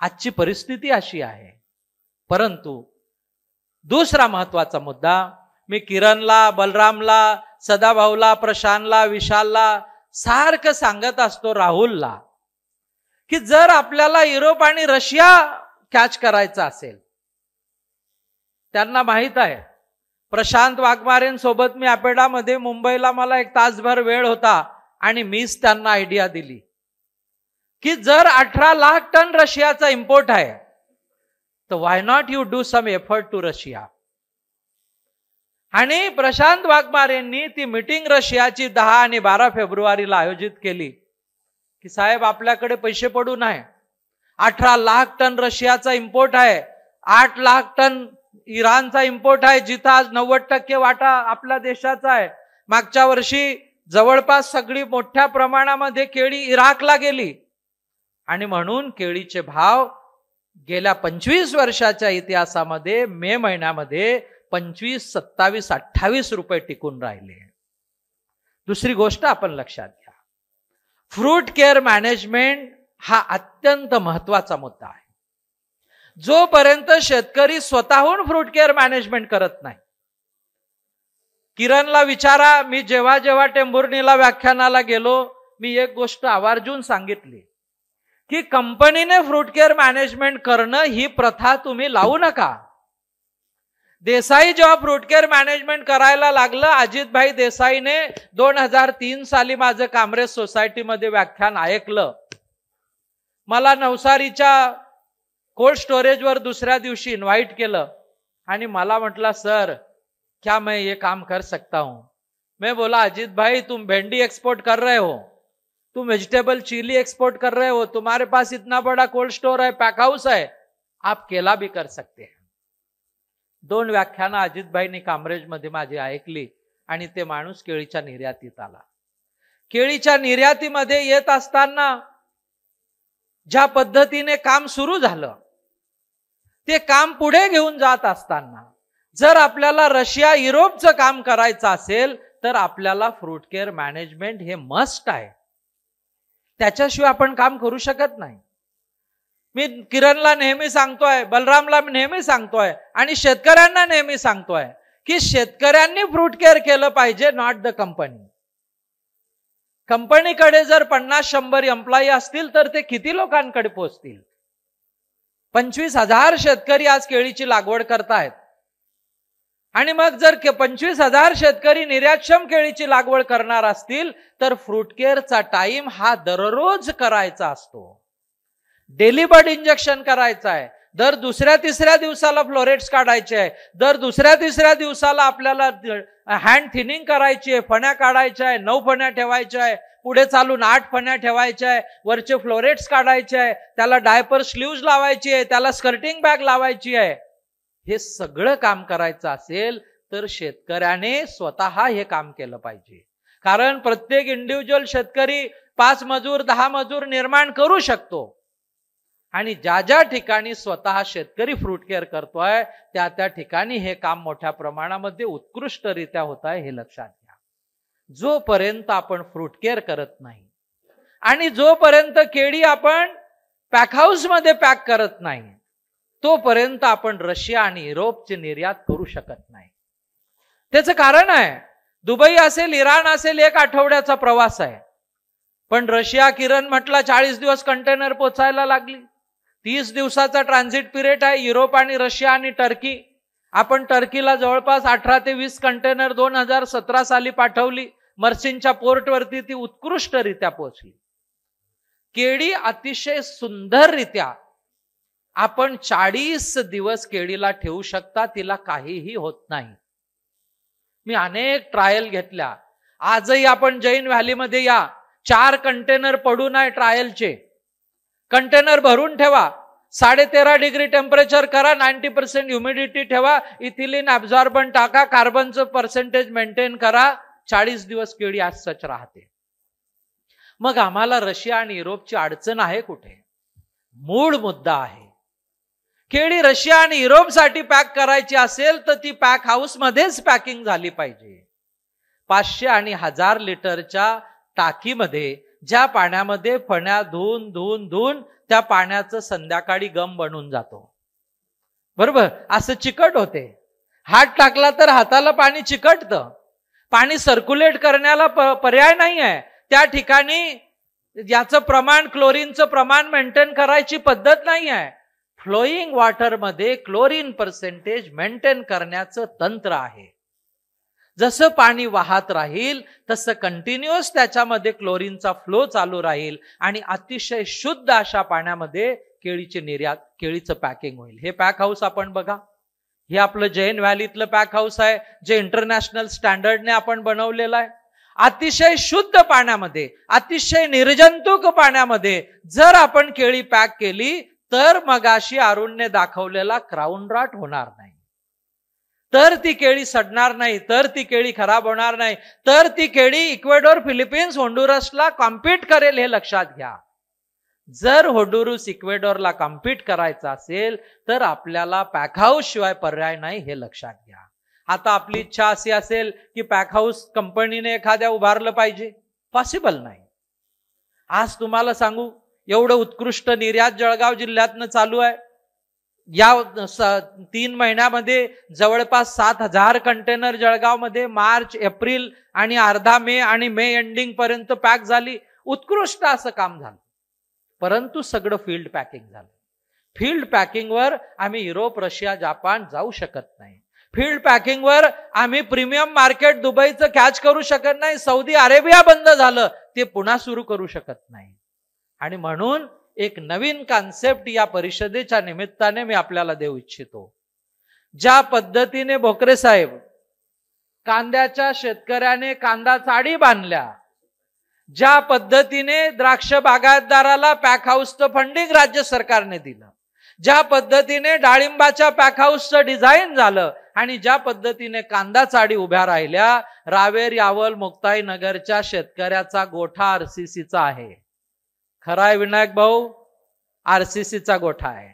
आजची परिस्थिती अशी आहे. परंतु दुसरा महत्वाचा मुद्दा, मी किरणला, बलरामला, सदाभाऊला, प्रशांतला, विशालला सारखं सांगत असतो, राहुलला, की जर आपल्याला युरोप आणि रशिया कॅच करायचा असेल, त्यांना माहित आहे. प्रशांत वाघमारेंसोबत मी अपेडामध्ये मुंबईला मला 1 तासभर वेळ होता आणि मीच त्यांना आयडिया दिली की जर 18 लाख टन रशियाचा इम्पोर्ट आहे तर why not you do some effort to Russia. आणि प्रशांत वाघमारेंनी ती मीटिंग रशियाची 10 आणि 12 फेब्रुवारीला आयोजित केली की साहेब आपल्याकडे पैसे पडू नये. 18 लाख टन रशियाचा इम्पोर्ट आहे, 8 लाख टन इराणचा इम्पोर्ट आहे, जिथं आज 90% वाटा आपल्या देशाचा आहे. मागच्या वर्षी जवळपास सगळी मोठ्या प्रमाणामध्ये केळी इराकला गेली. आणि म्हणून केळीचे भाव गेल्या 25 वर्षाच्या इतिहासामध्ये मे महिन्यामध्ये 25, 27, 28 रुपये टिकून राहिले. दुसरी गोष्ट आपण लक्षात घ्या, फ्रूट केअर मॅनेजमेंट हा अत्यंत महत्वाचा मुद्दा आहे. जोपर्यंत शेतकरी स्वतःहून फ्रूट केअर मॅनेजमेंट करत नाही. किरणला विचारा, मी जेव्हा जेव्हा टेंभुर्णीला व्याख्यानाला गेलो, मी एक गोष्ट आवर्जून सांगितली की कंपनीने फ्रूट केअर मॅनेजमेंट करणं ही प्रथा तुम्ही लावू नका. देसाई जेव्हा फ्रूट केअर मॅनेजमेंट करायला लागलं, अजितभाई देसाईने 2003 साली माझं कामरेज सोसायटीमध्ये व्याख्यान ऐकलं. मला नवसारीच्या कोल्ड स्टोरेजवर दुसऱ्या दिवशी इन्व्हाइट केलं आणि मला म्हटलं, सर क्या मैं ये काम कर सकता हूं? मैं बोला, अजीत भाई तुम भिंडी एक्सपोर्ट कर रहे हो, तुम वेजिटेबल चिली एक्सपोर्ट कर रहे हो, तुम्हारे पास इतना बड़ा कोल्ड स्टोर है, पैक हाउस है, आप केला भी कर सकते हैं. 2 व्याख्यानं अजितभाईंनी कामरेजमध्ये माझी ऐकली आणि ते माणूस केळीच्या निर्यातीत आला. केळीच्या निर्यातीमध्ये येत असताना ज्या पद्धतीने काम सुरू झालं, ते काम पुढे घेऊन जात असताना जर आपल्याला रशिया युरोपचं काम करायचं असेल तर आपल्याला फ्रूट केअर मॅनेजमेंट हे मस्ट आहे. त्याच्याशिवाय आपण काम करू शकत नाही. मी किरणला नेहमी सांगतोय, बलरामला नेहमी सांगतोय आणि शेतकऱ्यांना नेहमी सांगतोय की शेतकऱ्यांनी फ्रूट केअर केलं पाहिजे, नॉट द कंपनी. कंपनीकडे जर 50-100 एम्प्लॉई असतील तर ते किती लोकांकडे पोहोचतील? 25,000 शेतकरी आज केळीची लागवड करतायत आणि मग जर 25,000 शेतकरी निर्यातक्षम केळीची लागवड करणार असतील तर फ्रूट केअरचा टाइम हा दररोज करायचा असतो. डेली बर्ड इंजेक्शन करायचं आहे, दर 2-3 दिवसाला फ्लोरेट्स काढायचे आहे, दर 2-3 दिवसाला आपल्याला हँड थिनिंग करायची आहे, फण्या काढायच्या आहे, 9 फण्या ठेवायच्या आहे, पुढे चालून 8 फण्या ठेवायच्या आहे, वरचे फ्लोरेट्स काढायचे आहे, त्याला डायपर स्लीव्ज लावायची आहे, त्याला स्कर्टिंग बॅग लावायची आहे. हे सगळं काम करायचं असेल तर शेतकऱ्याने स्वतः हे काम केलं पाहिजे. कारण प्रत्येक इंडिव्हिज्युअल शेतकरी 5 मजूर 10 मजूर निर्माण करू शकतो आणि ज्या ज्या ठिकाणी स्वतः शेतकरी फ्रूट केअर करतोय त्या ठिकाणी हे काम मोठ्या प्रमाणामध्ये उत्कृष्टरित्या होत आहे, हे लक्षात घ्या. जोपर्यंत आपण फ्रूट केअर करत नाही आणि जोपर्यंत केळी आपण पॅक हाऊस मध्ये पॅक करत नाही तोपर्यंत आपण रशिया आणि युरोपची निर्यात करू शकत नाही. त्याचं कारण आहे, दुबई असेल, इराण असेल, 1 आठवड्याचा प्रवास आहे, पण रशिया किरण म्हटला 40 दिवस कंटेनर पोचायला लागली. 30 दिवसाचा ट्रान्झिट पिरियड आहे. युरोप आणि रशिया आणि टर्की, आपण टर्कीला जवळपास 18 ते 20 कंटेनर 2017 साली पाठवली. मर्सिनच्या पोर्टवरती ती उत्कृष्टरित्या पोहोचली. केळी अतिशय सुंदररित्या आपण 40 दिवस केळीला ठेवू शकता, तिला काहीही होत नाही. मी अनेक ट्रायल घेतल्या. आजही आपण जैन व्हॅलीमध्ये या, 4 कंटेनर पडून आहे ट्रायलचे. कंटेनर भरून ठेवा, 13.5 डिग्री टेम्परेचर करा, 90% ह्युमिडिटी ठेवा, इथिलीन ऍब्झॉर्बंट टाका, कार्बनचं पर्सेंटेज मेंटेन करा, 40 दिवस केळी आज सच राहते. मग आम्हाला रशिया आणि युरोपची अडचण आहे कुठे? मूळ मुद्दा आहे, केळी रशिया आणि युरोपसाठी पॅक करायची असेल तर ती पॅक हाऊस मध्येच पॅकिंग झाली पाहिजे. 500 आणि 1000 लिटरच्या टाकीमध्ये ज्या पाण्यामध्ये फण्या धुवून त्या पाण्याचं संध्याकाळी गम बनून जातो, बरोबर, असं चिकट होते. हात टाकला तर हाताला पाणी चिकटतं. पाणी सर्क्युलेट करण्याला पर्याय नाही आहे. त्या ठिकाणी याचं प्रमाण, क्लोरीनचं प्रमाण मेंटेन करायची पद्धत नाही आहे. फ्लोईंग वॉटरमध्ये क्लोरीन पर्सेंटेज मेंटेन करण्याचं तंत्र आहे. जसं पाणी वाहत राहील तसं कंटिन्युअस त्याच्यामध्ये क्लोरीनचा फ्लो चालू राहील आणि अतिशय शुद्ध अशा पाण्यामध्ये केळीची निर्यात, केळीचं पॅकिंग होईल. हे पॅक हाऊस आपण बघा, हे आपलं जैन व्हॅलीतलं पॅक हाऊस आहे, जे इंटरनॅशनल स्टँडर्डने आपण बनवलेलं आहे. अतिशय शुद्ध पाण्यामध्ये, अतिशय निर्जंतुक पाण्यामध्ये जर आपण केळी पॅक केली तर मगाशी अरुणने दाखवलेला क्राऊन रॉट होणार नाही, तर ती केळी सडणार नाही, तर ती केळी खराब होणार नाही, तर ती केळी इक्वेडोर, फिलिपिन्स, होंडुरसला कॉम्पीट करेल, हे लक्षात घ्या. जर होंडुरस इक्वेडोरला कॉम्पीट करायचं असेल तर आपल्याला पॅक हाऊस शिवाय पर्याय नाही, हे लक्षात घ्या. आता आपली इच्छा अशी असेल की पॅक हाऊस कंपनीने एखाद्या उभारलं पाहिजे, पॉसिबल नाही. आज तुम्हाला सांगू, एवढं उत्कृष्ट निर्यात जळगाव जिल्ह्यातनं चालू आहे. या 3 महिन्यामध्ये जवळपास 7,000 कंटेनर जळगावमध्ये मार्च, एप्रिल आणि अर्धा मे आणि मे एंडिंग पर्यंत पॅक झाली. उत्कृष्ट असं काम झालं. परंतु सगळं फील्ड पॅकिंग झालं. फील्ड पॅकिंगवर आम्ही युरोप, रशिया, जपान जाऊ शकत नाही. फील्ड पॅकिंगवर आम्ही प्रीमियम मार्केट दुबईचं कॅच करू शकत नाही. सौदी अरेबिया बंद झालं, ते पुन्हा सुरू करू शकत नाही. आणि म्हणून एक नवीन कॉन्सेप्ट या परिषदेच्या निमित्ताने मी आपल्याला देऊ इच्छितो. ज्या पद्धतीने भोकरे साहेब कांद्याच्या शेतकऱ्याने कांदा चाडी बांधल्या, ज्या पद्धतीने द्राक्ष बागायतदाराला पॅक हाऊसचं फंडिंग राज्य सरकारने दिलं, ज्या पद्धतीने डाळिंबाच्या पॅक हाऊसचं डिझाईन झालं आणि ज्या पद्धतीने कांदा चाडी उभ्या राहिल्या, रावेर, यावल, मुक्ताई नगरच्या शेतकऱ्याचा गोठा आरसीसीचा आहे. खरा आहे विनायक भाऊ, आरसीसीचा गोठा आहे.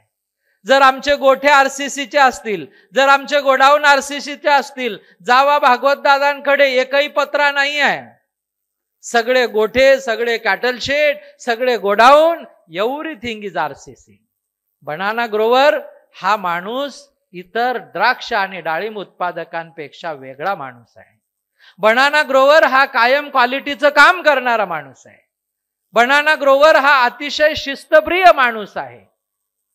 जर आमचे गोठे आरसीसीचे असतील, जर आमचे गोडाऊन आरसीसीचे असतील, जावा भागवत दादांकडे एकही पत्रा नाही आहे. सगळे गोठे, सगळे कॅटल शेड, सगळे godown, everything is RCC. Banana Grover हा माणूस इतर द्राक्ष आणि डाळिंब उत्पादकांपेक्षा वेगळा माणूस आहे. बनाना ग्रोवर हा कायम क्वालिटीचं काम करणारा माणूस आहे. बनाना ग्रोवर हा अतिशय शिस्तप्रिय माणूस आहे.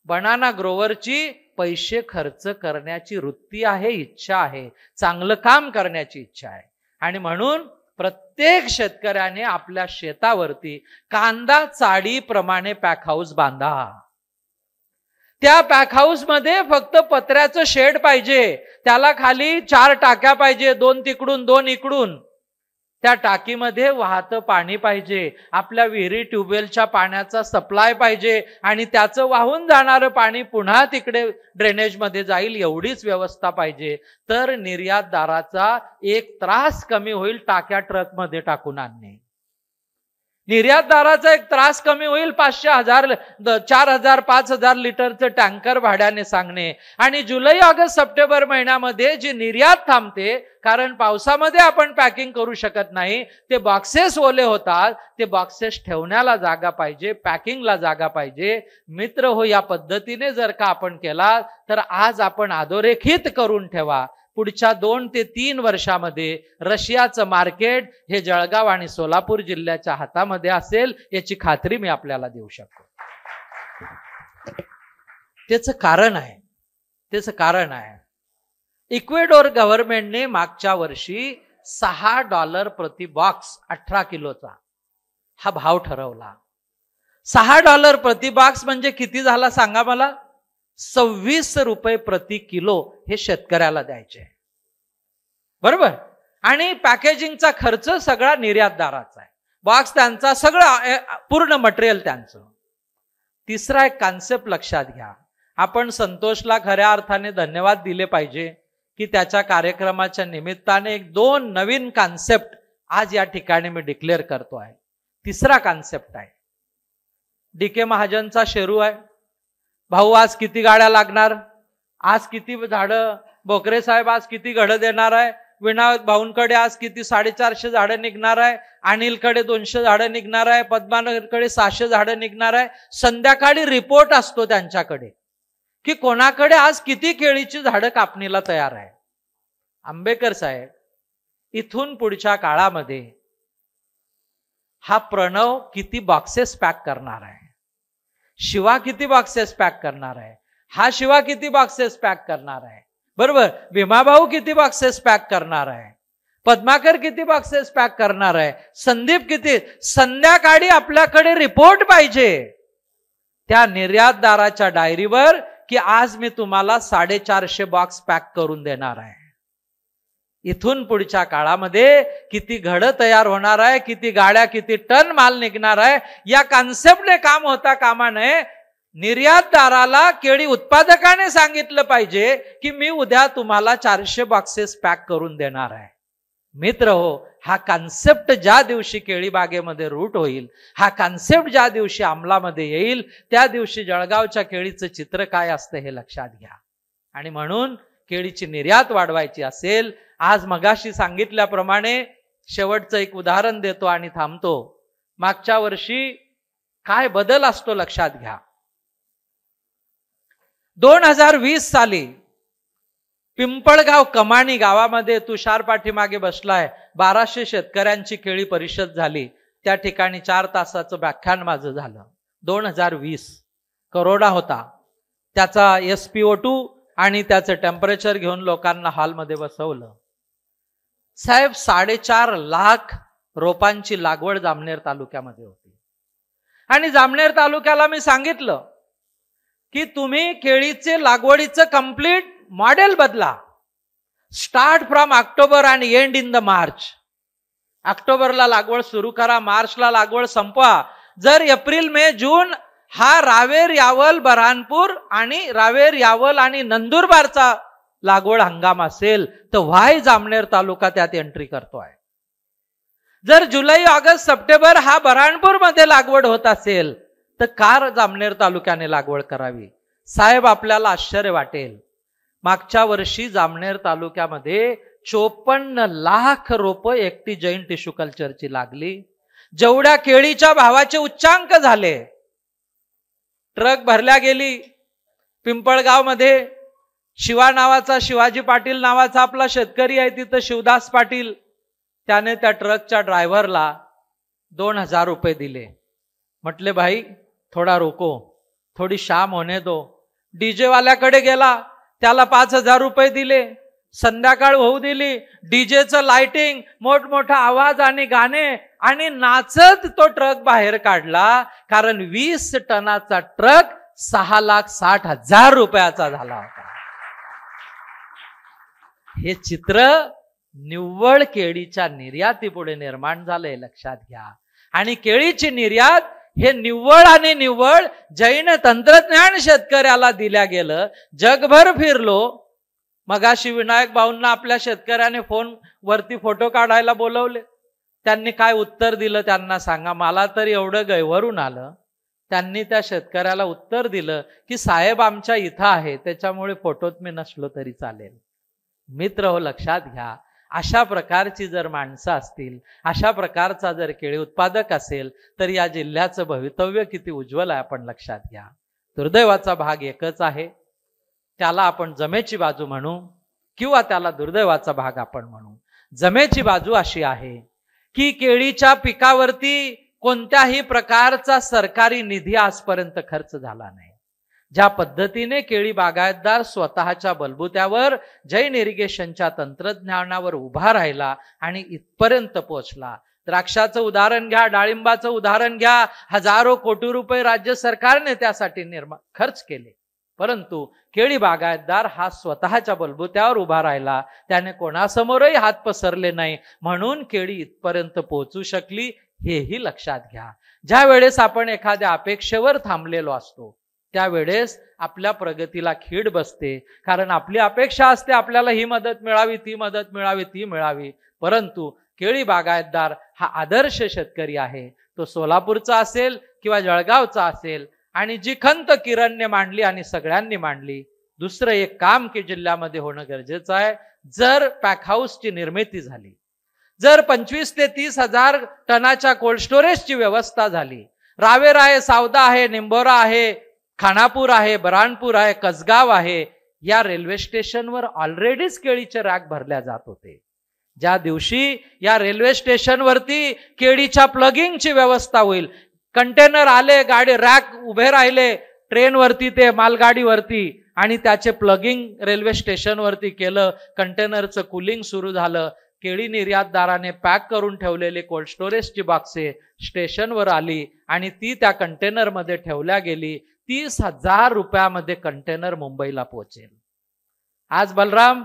बनाना ग्रोवरची पैसे खर्च करण्याची वृत्ती आहे, इच्छा आहे, चांगलं काम करण्याची इच्छा आहे. आणि म्हणून प्रत्येक शेतकऱ्याने आपल्या शेतावरती कांदा चाडीप्रमाणे पॅक हाऊस बांधा. त्या पॅक हाऊस मध्ये फक्त पत्र्याचं शेड पाहिजे, त्याला खाली 4 टाक्या पाहिजे, 2 तिकडून 2 इकडून. त्या टाकीमध्ये वाहतं पाणी पाहिजे, आपल्या विहिरी ट्यूबवेलच्या पाण्याचा सप्लाय पाहिजे आणि त्याचं वाहून जाणारं पाणी पुन्हा तिकडे ड्रेनेजमध्ये जाईल, एवढीच व्यवस्था पाहिजे. तर निर्यातदाराचा एक त्रास कमी होईल टाक्या ट्रकमध्ये टाकून आणणे. निर्यातदाराचा एक त्रास कमी होईल 500, 1000, 4000, 5000 लिटरचं टँकर भाड्याने सांगणे. आणि जुलै, ऑगस्ट, सप्टेंबर महिन्यामध्ये जी निर्यात थांबते, कारण पावसामध्ये आपण पॅकिंग करू शकत नाही, ते बॉक्सेस ओले होतात, ते बॉक्सेस ठेवण्याला जागा पाहिजे, पॅकिंगला जागा पाहिजे. मित्र हो, या पद्धतीने जर का आपण केला तर आज आपण अधोरेखित करून ठेवा, पुढच्या 2 ते 3 वर्षामध्ये रशियाचं मार्केट हे जळगाव आणि सोलापूर जिल्ह्याच्या हातामध्ये असेल, याची खात्री मी आपल्याला देऊ शकतो. त्याचं कारण आहे इक्वेडोर गव्हर्नमेंटने मागच्या वर्षी $6 प्रति बॉक्स 18 किलोचा हा भाव ठरवला. $6 प्रति बॉक्स म्हणजे किती झाला सांगा मला? 26 रुपये प्रति किलो हे शेतकऱ्याला द्यायचे, बरोबर. आणि पॅकेजिंगचा खर्च सगळा निर्यातदाराचा आहे, बॉक्स त्यांचा, सगळं पूर्ण मटेरियल त्यांचं. तिसरा एक कॉन्सेप्ट लक्षात घ्या. आपण संतोषला खऱ्या अर्थाने धन्यवाद दिले पाहिजे की त्याच्या कार्यक्रमाच्या निमित्ताने 2 नवीन कॉन्सेप्ट आज या ठिकाणी मी डिक्लेअर करतो आहे. तिसरा कॉन्सेप्ट आहे DK महाजनचा शेरू आहे. भाऊ आज किती गाड्या लागणार, आज किती झाडं, भोकरे साहेब आज किती घडं देणार आहे, विनायक भाऊंकडे आज किती 450 झाडं निघणार आहे, अनिलकडे 200 झाडं निघणार आहे, पद्मानगरकडे 600 झाडं निघणार आहे. संध्याकाळी रिपोर्ट असतो त्यांच्याकडे की कोणाकडे आज किती केळीची झाडं कापणीला तयार आहे. आंबेकर साहेब इथून पुढच्या काळामध्ये हा प्रणव किती बॉक्सेस पॅक करणार आहे, शिवा किती बॉक्सेस पॅक करणार आहे, हा शिवा किती बॉक्सेस पॅक करणार आहे, बरोबर. भीमाभाऊ किती बॉक्सेस पॅक करणार आहे, पद्माकर किती बॉक्सेस पॅक करणार आहे, संदीप किती. संध्याकाळी आपल्याकडे रिपोर्ट पाहिजे त्या निर्यातदाराच्या डायरीवर की आज मी तुम्हाला 450 बॉक्स पॅक करून देणार आहे. इथून पुढच्या काळामध्ये किती घडं तयार होणार आहे, किती गाड्या, किती टन माल निघणार आहे, या कॉन्सेप्टने काम होता कामा नये. निर्यातदाराला, केळी उत्पादकाने सांगितलं पाहिजे की मी उद्या तुम्हाला 400 बॉक्सेस पॅक करून देणार आहे. मित्र हो, हा कॉन्सेप्ट ज्या दिवशी केळी बागेमध्ये रूट होईल, हा कॉन्सेप्ट ज्या दिवशी अंमलामध्ये येईल, त्या दिवशी जळगावच्या केळीचं चित्र काय असतं हे लक्षात घ्या. आणि म्हणून केळीची निर्यात वाढवायची असेल, आज मगाशी सांगितल्याप्रमाणे शेवटचं एक उदाहरण देतो आणि थांबतो. मागच्या वर्षी काय बदल असतो लक्षात घ्या. 2020 साली पिंपळगाव कमानी गावामध्ये तुषार पाठीमागे बसलाय, 1200 शेतकऱ्यांची केळी परिषद झाली. त्या ठिकाणी 4 तासाचं व्याख्यान माझं झालं. 2020 करोना होता. त्याचा SpO2 आणि त्याचं टेम्परेचर घेऊन लोकांना हॉलमध्ये बसवलं. साहेब 4.5 लाख रोपांची लागवड जामनेर तालुक्यामध्ये होती. आणि जामनेर तालुक्याला मी सांगितलं की तुम्ही केळीचे लागवडीचं कंप्लीट मॉडेल बदला. Start from October and and in the March. ऑक्टोबरला लागवड सुरू करा, मार्चला लागवड संपवा. जर एप्रिल मे जून हा रावेर यावल बऱ्हाणपूर आणि रावेर यावल आणि नंदुरबारचा लागवड हंगाम असेल तर व्हाय जामनेर तालुका त्यात एंट्री करतोय. जर जुलै ऑगस्ट सप्टेंबर हा बऱ्हाणपूर मध्ये लागवड होत असेल तर का जामनेर तालुक्याने लागवड करावी? साहेब आपल्याला आश्चर्य वाटेल, मागच्या वर्षी जामनेर तालुक्यामध्ये 54 लाख रोपं एकटी जैन टिश्यू कल्चरची लागली. जेवढ्या केळीच्या भावाचे उच्चांक झाले. ट्रक भरल्या गेली. पिंपळगाव मध्ये शिवा नावाचा, शिवाजी पाटील नावाचा आपला शेतकरी आहे तिथं, शिवदास पाटील, त्याने त्या ट्रकच्या ड्रायव्हरला 2000 रुपये दिले. म्हटले भाई थोडा रोको, थोडी शाम होने दो. डीजे वाल्याकडे गेला, त्याला 5000 रुपये दिले. संध्याकाळ होऊ दिली. डीजेचं लाइटिंग, मोठमोठा आवाज आणि गाणे आणि नाचत तो ट्रक बाहेर काढला. कारण 20 टनाचा ट्रक 6,60,000 रुपयाचा झाला होता. हे चित्र निव्वळ केळीच्या निर्यातीपुढे निर्माण झालंय, लक्षात घ्या. आणि केळीची निर्यात हे निव्वळ आणि निव्वळ जैन तंत्रज्ञान शेतकऱ्याला दिल्या गेलं. जगभर फिरलो. मगाशी विनायक भाऊंना आपल्या शेतकऱ्याने फोन वरती फोटो काढायला बोलवले. त्यांनी काय उत्तर दिलं त्यांना सांगा. मला तर एवढं गैवरून आलं. त्यांनी त्या शेतकऱ्याला उत्तर दिलं की साहेब आमच्या इथं आहे, त्याच्यामुळे फोटोत मी नसलो तरी चालेल. मित्र हो, लक्षात घ्या, अशा प्रकारची जर माणसं असतील, अशा प्रकारचा जर केळी उत्पादक असेल तर या जिल्ह्याचं भवितव्य किती उज्ज्वल आहे आपण लक्षात घ्या. दुर्दैवाचा भाग एकच आहे, त्याला आपण जमेची बाजू म्हणू किंवा त्याला दुर्दैवाचा भाग आपण म्हणू. जमेची बाजू अशी आहे की केळीच्या पिकावरती कोणत्याही प्रकारचा सरकारी निधी आजपर्यंत खर्च झाला नाही. ज्या पद्धतीने केळी बागायतदार स्वतःच्या बलबुत्यावर जैन इरिगेशनच्या तंत्रज्ञानावर उभा राहिला आणि इथपर्यंत पोहोचला. द्राक्षाचं उदाहरण घ्या, डाळिंबाचं उदाहरण घ्या. हजारो कोटी रुपये राज्य सरकारने त्यासाठी खर्च केले. परंतु केळी बागायतदार हा स्वतःच्या बलबुत्यावर उभा राहिला. त्याने कोणासमोरही हात पसरले नाही, म्हणून केळी इथपर्यंत पोहोचू शकली. हेही लक्षात घ्या. ज्या वेळेस आपण एखाद्या अपेक्षेवर थांबलेलो असतो त्यावेळेस आपल्या प्रगतीला खीड बसते. कारण आपली अपेक्षा असते आपल्याला ही मदत मिळावी, ती मदत मिळावी, ती मिळावी. परंतु केळी बागायतदार हा आदर्श शेतकरी आहे. तो सोलापूरचा असेल किंवा जळगावचा असेल. आणि जी खंत किरणने मांडली आणि सगळ्यांनी मांडली. दुसरं एक काम की जिल्ह्यामध्ये होणं गरजेचं आहे. जर पॅक हाऊसची निर्मिती झाली, जर 25 ते 30 हजार टनाच्या कोल्ड स्टोरेजची व्यवस्था झाली, रावेर आहे, सावदा आहे, निंबोरा आहे, खानापूर आहे, बऱ्हाणपूर आहे, कसगाव आहे, या रेल्वे स्टेशनवर ऑलरेडीच केळीचे रॅक भरल्या जात होते. ज्या दिवशी या रेल्वे स्टेशनवरती केळीच्या प्लगिंगची व्यवस्था होईल, कंटेनर आले, गाडी रॅक उभे राहिले ट्रेनवरती, ते मालगाडीवरती, आणि त्याचे प्लगिंग रेल्वे स्टेशनवरती केलं, कंटेनरचं कूलिंग सुरू झालं. केळी निर्यातदाराने पॅक करून ठेवलेली कोल्ड स्टोरेजची बॉक्से स्टेशनवर आली आणि ती त्या कंटेनरमध्ये ठेवल्या गेली. 30,000 रुपयामध्ये कंटेनर मुंबईला पोहोचेल. आज बलराम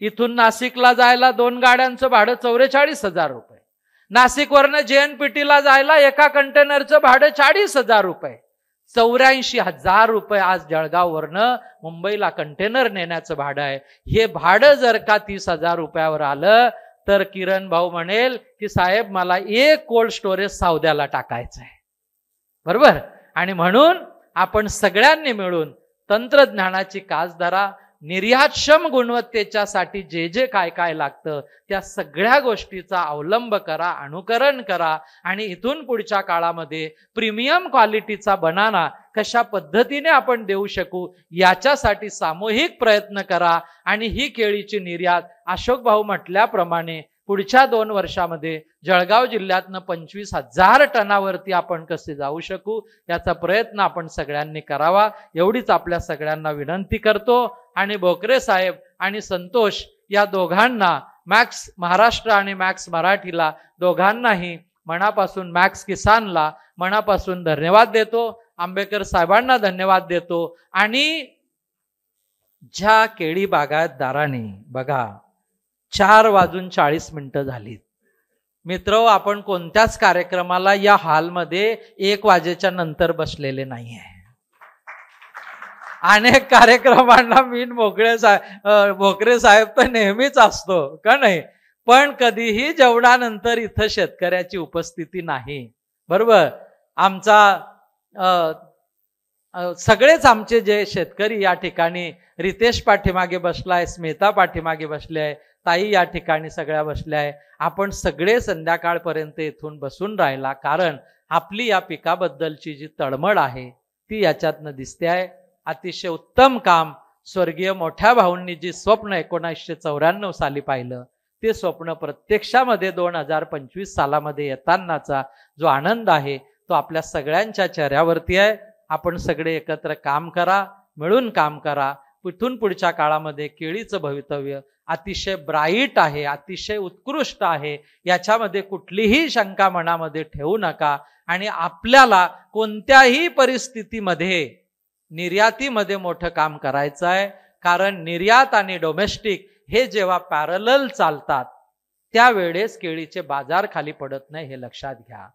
इथून नाशिकला जायला 2 गाड्यांचं भाडं 44,000 रुपये. नाशिकवरनं JNPTला जायला एका कंटेनरचं भाडं 40,000 रुपये. 84,000 रुपये आज जळगाववरनं मुंबईला कंटेनर नेण्याचं भाडं आहे. हे भाडं जर का 30,000 रुपयावर आलं तर किरण भाऊ म्हणेल की साहेब मला एक कोल्ड स्टोरेज सावद्याला टाकायचं आहे. बरोबर. आणि म्हणून आपण सगळ्यांनी मिळून तंत्रज्ञानाची कास धरा. निर्यातक्षम गुणवत्तेच्यासाठी जे जे काय काय लागतं त्या सगळ्या गोष्टीचा अवलंब करा, अनुकरण करा आणि इथून पुढच्या काळामध्ये प्रीमियम क्वालिटीचा बनाना कशा पद्धतीने आपण देऊ शकू याच्यासाठी सामूहिक प्रयत्न करा. आणि ही केळीची निर्यात अशोक भाऊ म्हटल्याप्रमाणे पुढच्या 2 वर्षामध्ये जळगाव जिल्ह्यातनं 25,000 टनावरती आपण कसे जाऊ शकू याचा प्रयत्न आपण सगळ्यांनी करावा, एवढीच आपल्या सगळ्यांना विनंती करतो. आणि बोकरे साहेब आणि संतोष या दोघांना, मॅक्स महाराष्ट्र आणि मॅक्स मराठीला दोघांनाही मनापासून, मॅक्स किसानला मनापासून धन्यवाद देतो. आंबेकर साहेबांना धन्यवाद देतो. आणि ज्या केळी बागायतदारांनी बघा 4:40 झालीत. मित्र, आपण कोणत्याच कार्यक्रमाला या हॉलमध्ये 1 वाजेच्या नंतर बसलेले नाहीये. अनेक कार्यक्रमांना मी भोकरे साहेब तर नेहमीच असतो का नाही, पण कधीही जेवणानंतर इथं शेतकऱ्याची उपस्थिती नाही. बरोबर, सगळेच आमचे जे शेतकरी या ठिकाणी, रितेश पाठीमागे बसलाय, स्मिता पाठीमागे बसले आहे, ताई या ठिकाणी सगळ्या बसल्या आहे. आपण सगळे संध्याकाळपर्यंत इथून बसून राहिला, कारण आपली या पिकाबद्दलची जी तळमळ आहे ती याच्यातनं दिसते आहे. अतिशय उत्तम काम स्वर्गीय मोठ्या भाऊंनी जी स्वप्न 1994 साली पाहिलं ते स्वप्न प्रत्यक्षामध्ये 2025 सालामध्ये येतानाचा जो आनंद आहे तो आपल्या सगळ्यांच्या चेहऱ्यावरती आहे. आपण सगळे एकत्र काम करा, मिळून काम करा. इथून पुढच्या काळामध्ये केळीचं भवितव्य अतिशय ब्राईट आहे, अतिशय उत्कृष्ट आहे, याच्यामध्ये कुठलीही शंका मनामध्ये ठेवू नका. आणि आपल्याला कोणत्याही परिस्थितीमध्ये निर्यातीमध्ये मोठं काम करायचं आहे, कारण निर्यात आणि डोमेस्टिक हे जेव्हा पॅरलल चालतात त्यावेळेस केळीचे बाजार खाली पडत नाही, हे लक्षात घ्या.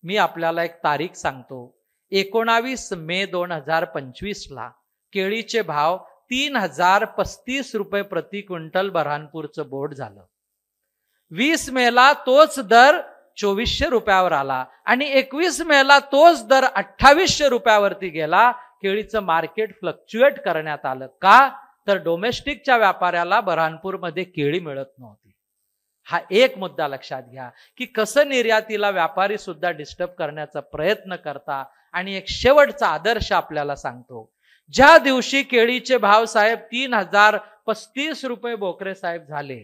मी आपल्याला एक तारीख सांगतो. 19 मे 2025 केळीचे भाव 3035 रुपये प्रति क्विंटल बऱ्हाणपूरचं बोर्ड झालं. 20 मेला तोच दर 2400 रुपयावर आला आणि 21 मेला तोच दर 2800 रुपयावरती गेला. केळीचं मार्केट फ्लक्च्युएट करण्यात आलं. का? तर डोमेस्टिकच्या व्यापाऱ्याला बऱ्हाणपूरमध्ये केळी मिळत नव्हती. हा एक मुद्दा लक्षात घ्या की कसं निर्यातीला व्यापारी सुद्धा डिस्टर्ब करण्याचा प्रयत्न करता. आणि एक शेवटचा आदर्श आपल्याला सांगतो. ज्या दिवशी केळीचे भाव साहेब 3035 रुपये बोकरे साहेब झाले,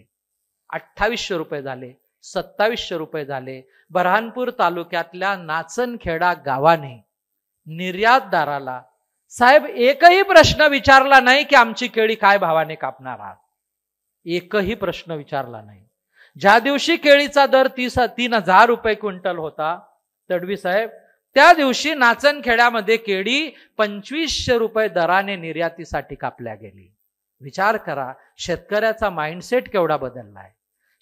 2800 रुपये झाले, 2700 रुपये झाले, बऱ्हाणपूर तालुक्यातल्या नाचनखेडा गावाने निर्यातदाराला साहेब एकही प्रश्न विचारला नाही की आमची केळी काय भावाने कापणार आहात. एकही प्रश्न विचारला नाही. ज्या दिवशी केळीचा दर 3000 रुपये क्विंटल होता तडवी साहेब, त्या दिवशी नाचनखेड्यामध्ये केळी 2500 रुपये दराने निर्यातीसाठी कापल्या गेली. विचार करा, शेतकऱ्याचा माइंडसेट केवढा बदललाय.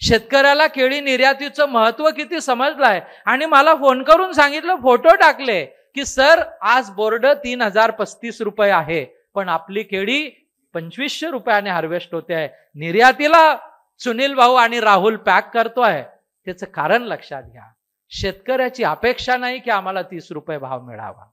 शेतकऱ्याला केळी निर्यातीचं महत्व किती समजलंय. आणि मला फोन करून सांगितलं, फोटो टाकले की सर आज बोर्ड 3035 रुपये आहे, पण आपली केळी 2500 रुपयाने हार्वेस्ट होते आहे. निर्यातीला सुनील भाऊ आणि राहुल पॅक करतोय. त्याचं कारण लक्षात घ्या. शेतकऱ्याची अपेक्षा नाही की आम्हाला 30 रुपये भाव मिळावा,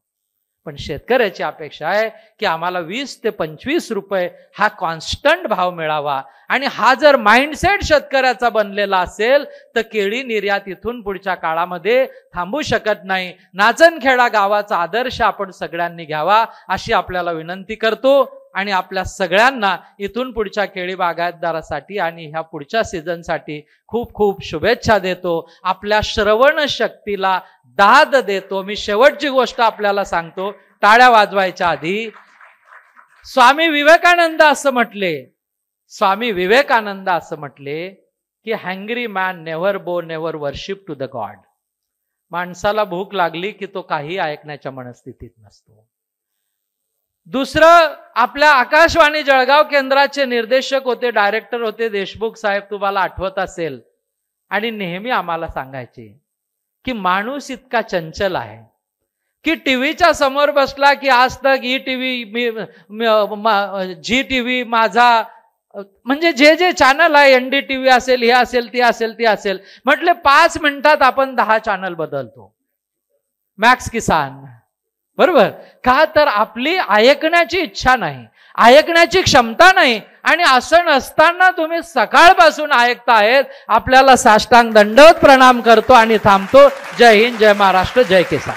पण शेतकऱ्याची अपेक्षा आहे की आम्हाला 20 ते 25 रुपये हा कॉन्स्टंट भाव मिळावा. आणि हा जर माइंडसेट शेतकऱ्याचा बनलेला असेल तर केळी निर्यात इथून पुढच्या काळामध्ये थांबू शकत नाही. नाचनखेडा गावाचा आदर्श आपण सगळ्यांनी घ्यावा अशी आपल्याला विनंती करतो. आणि आपल्या सगळ्यांना इथून पुढच्या केळी बागायतदारासाठी आणि ह्या पुढच्या सीझनसाठी खूप खूप शुभेच्छा देतो. आपल्या श्रवण शक्तीला दाद देतो. मी शेवटची गोष्ट आपल्याला सांगतो टाळ्या वाजवायच्या आधी. स्वामी विवेकानंद असं म्हटले की hungry man never bow never worship to the god. माणसाला भूक लागली की तो काही ऐकण्याच्या मनस्थितीत नसतो. दुसरं, आपल्या आकाशवाणी जळगाव केंद्राचे निर्देशक होते, डायरेक्टर होते देशमुख साहेब, तुम्हाला आठवत असेल. आणि नेहमी आम्हाला सांगायचे की माणूस इतका चंचल आहे की टीव्हीच्या समोर बसला की आज तक ETV, जी टीव्ही, माझा, म्हणजे जे जे चॅनल आहे, NDTV असेल, हे असेल, ती असेल, ती असेल, म्हटले 5 मिनिटात आपण 10 चॅनल बदलतो. मॅक्स किसान, बरोबर का? तर आपली ऐकण्याची इच्छा नाही. ऐकण्याची क्षमता नाही, आणि असं नसताना तुम्ही सकाळपासून ऐकतायत. आपल्याला साष्टांग दंडवत प्रणाम करतो आणि थांबतो. जय हिंद, जय महाराष्ट्र, जय किसान.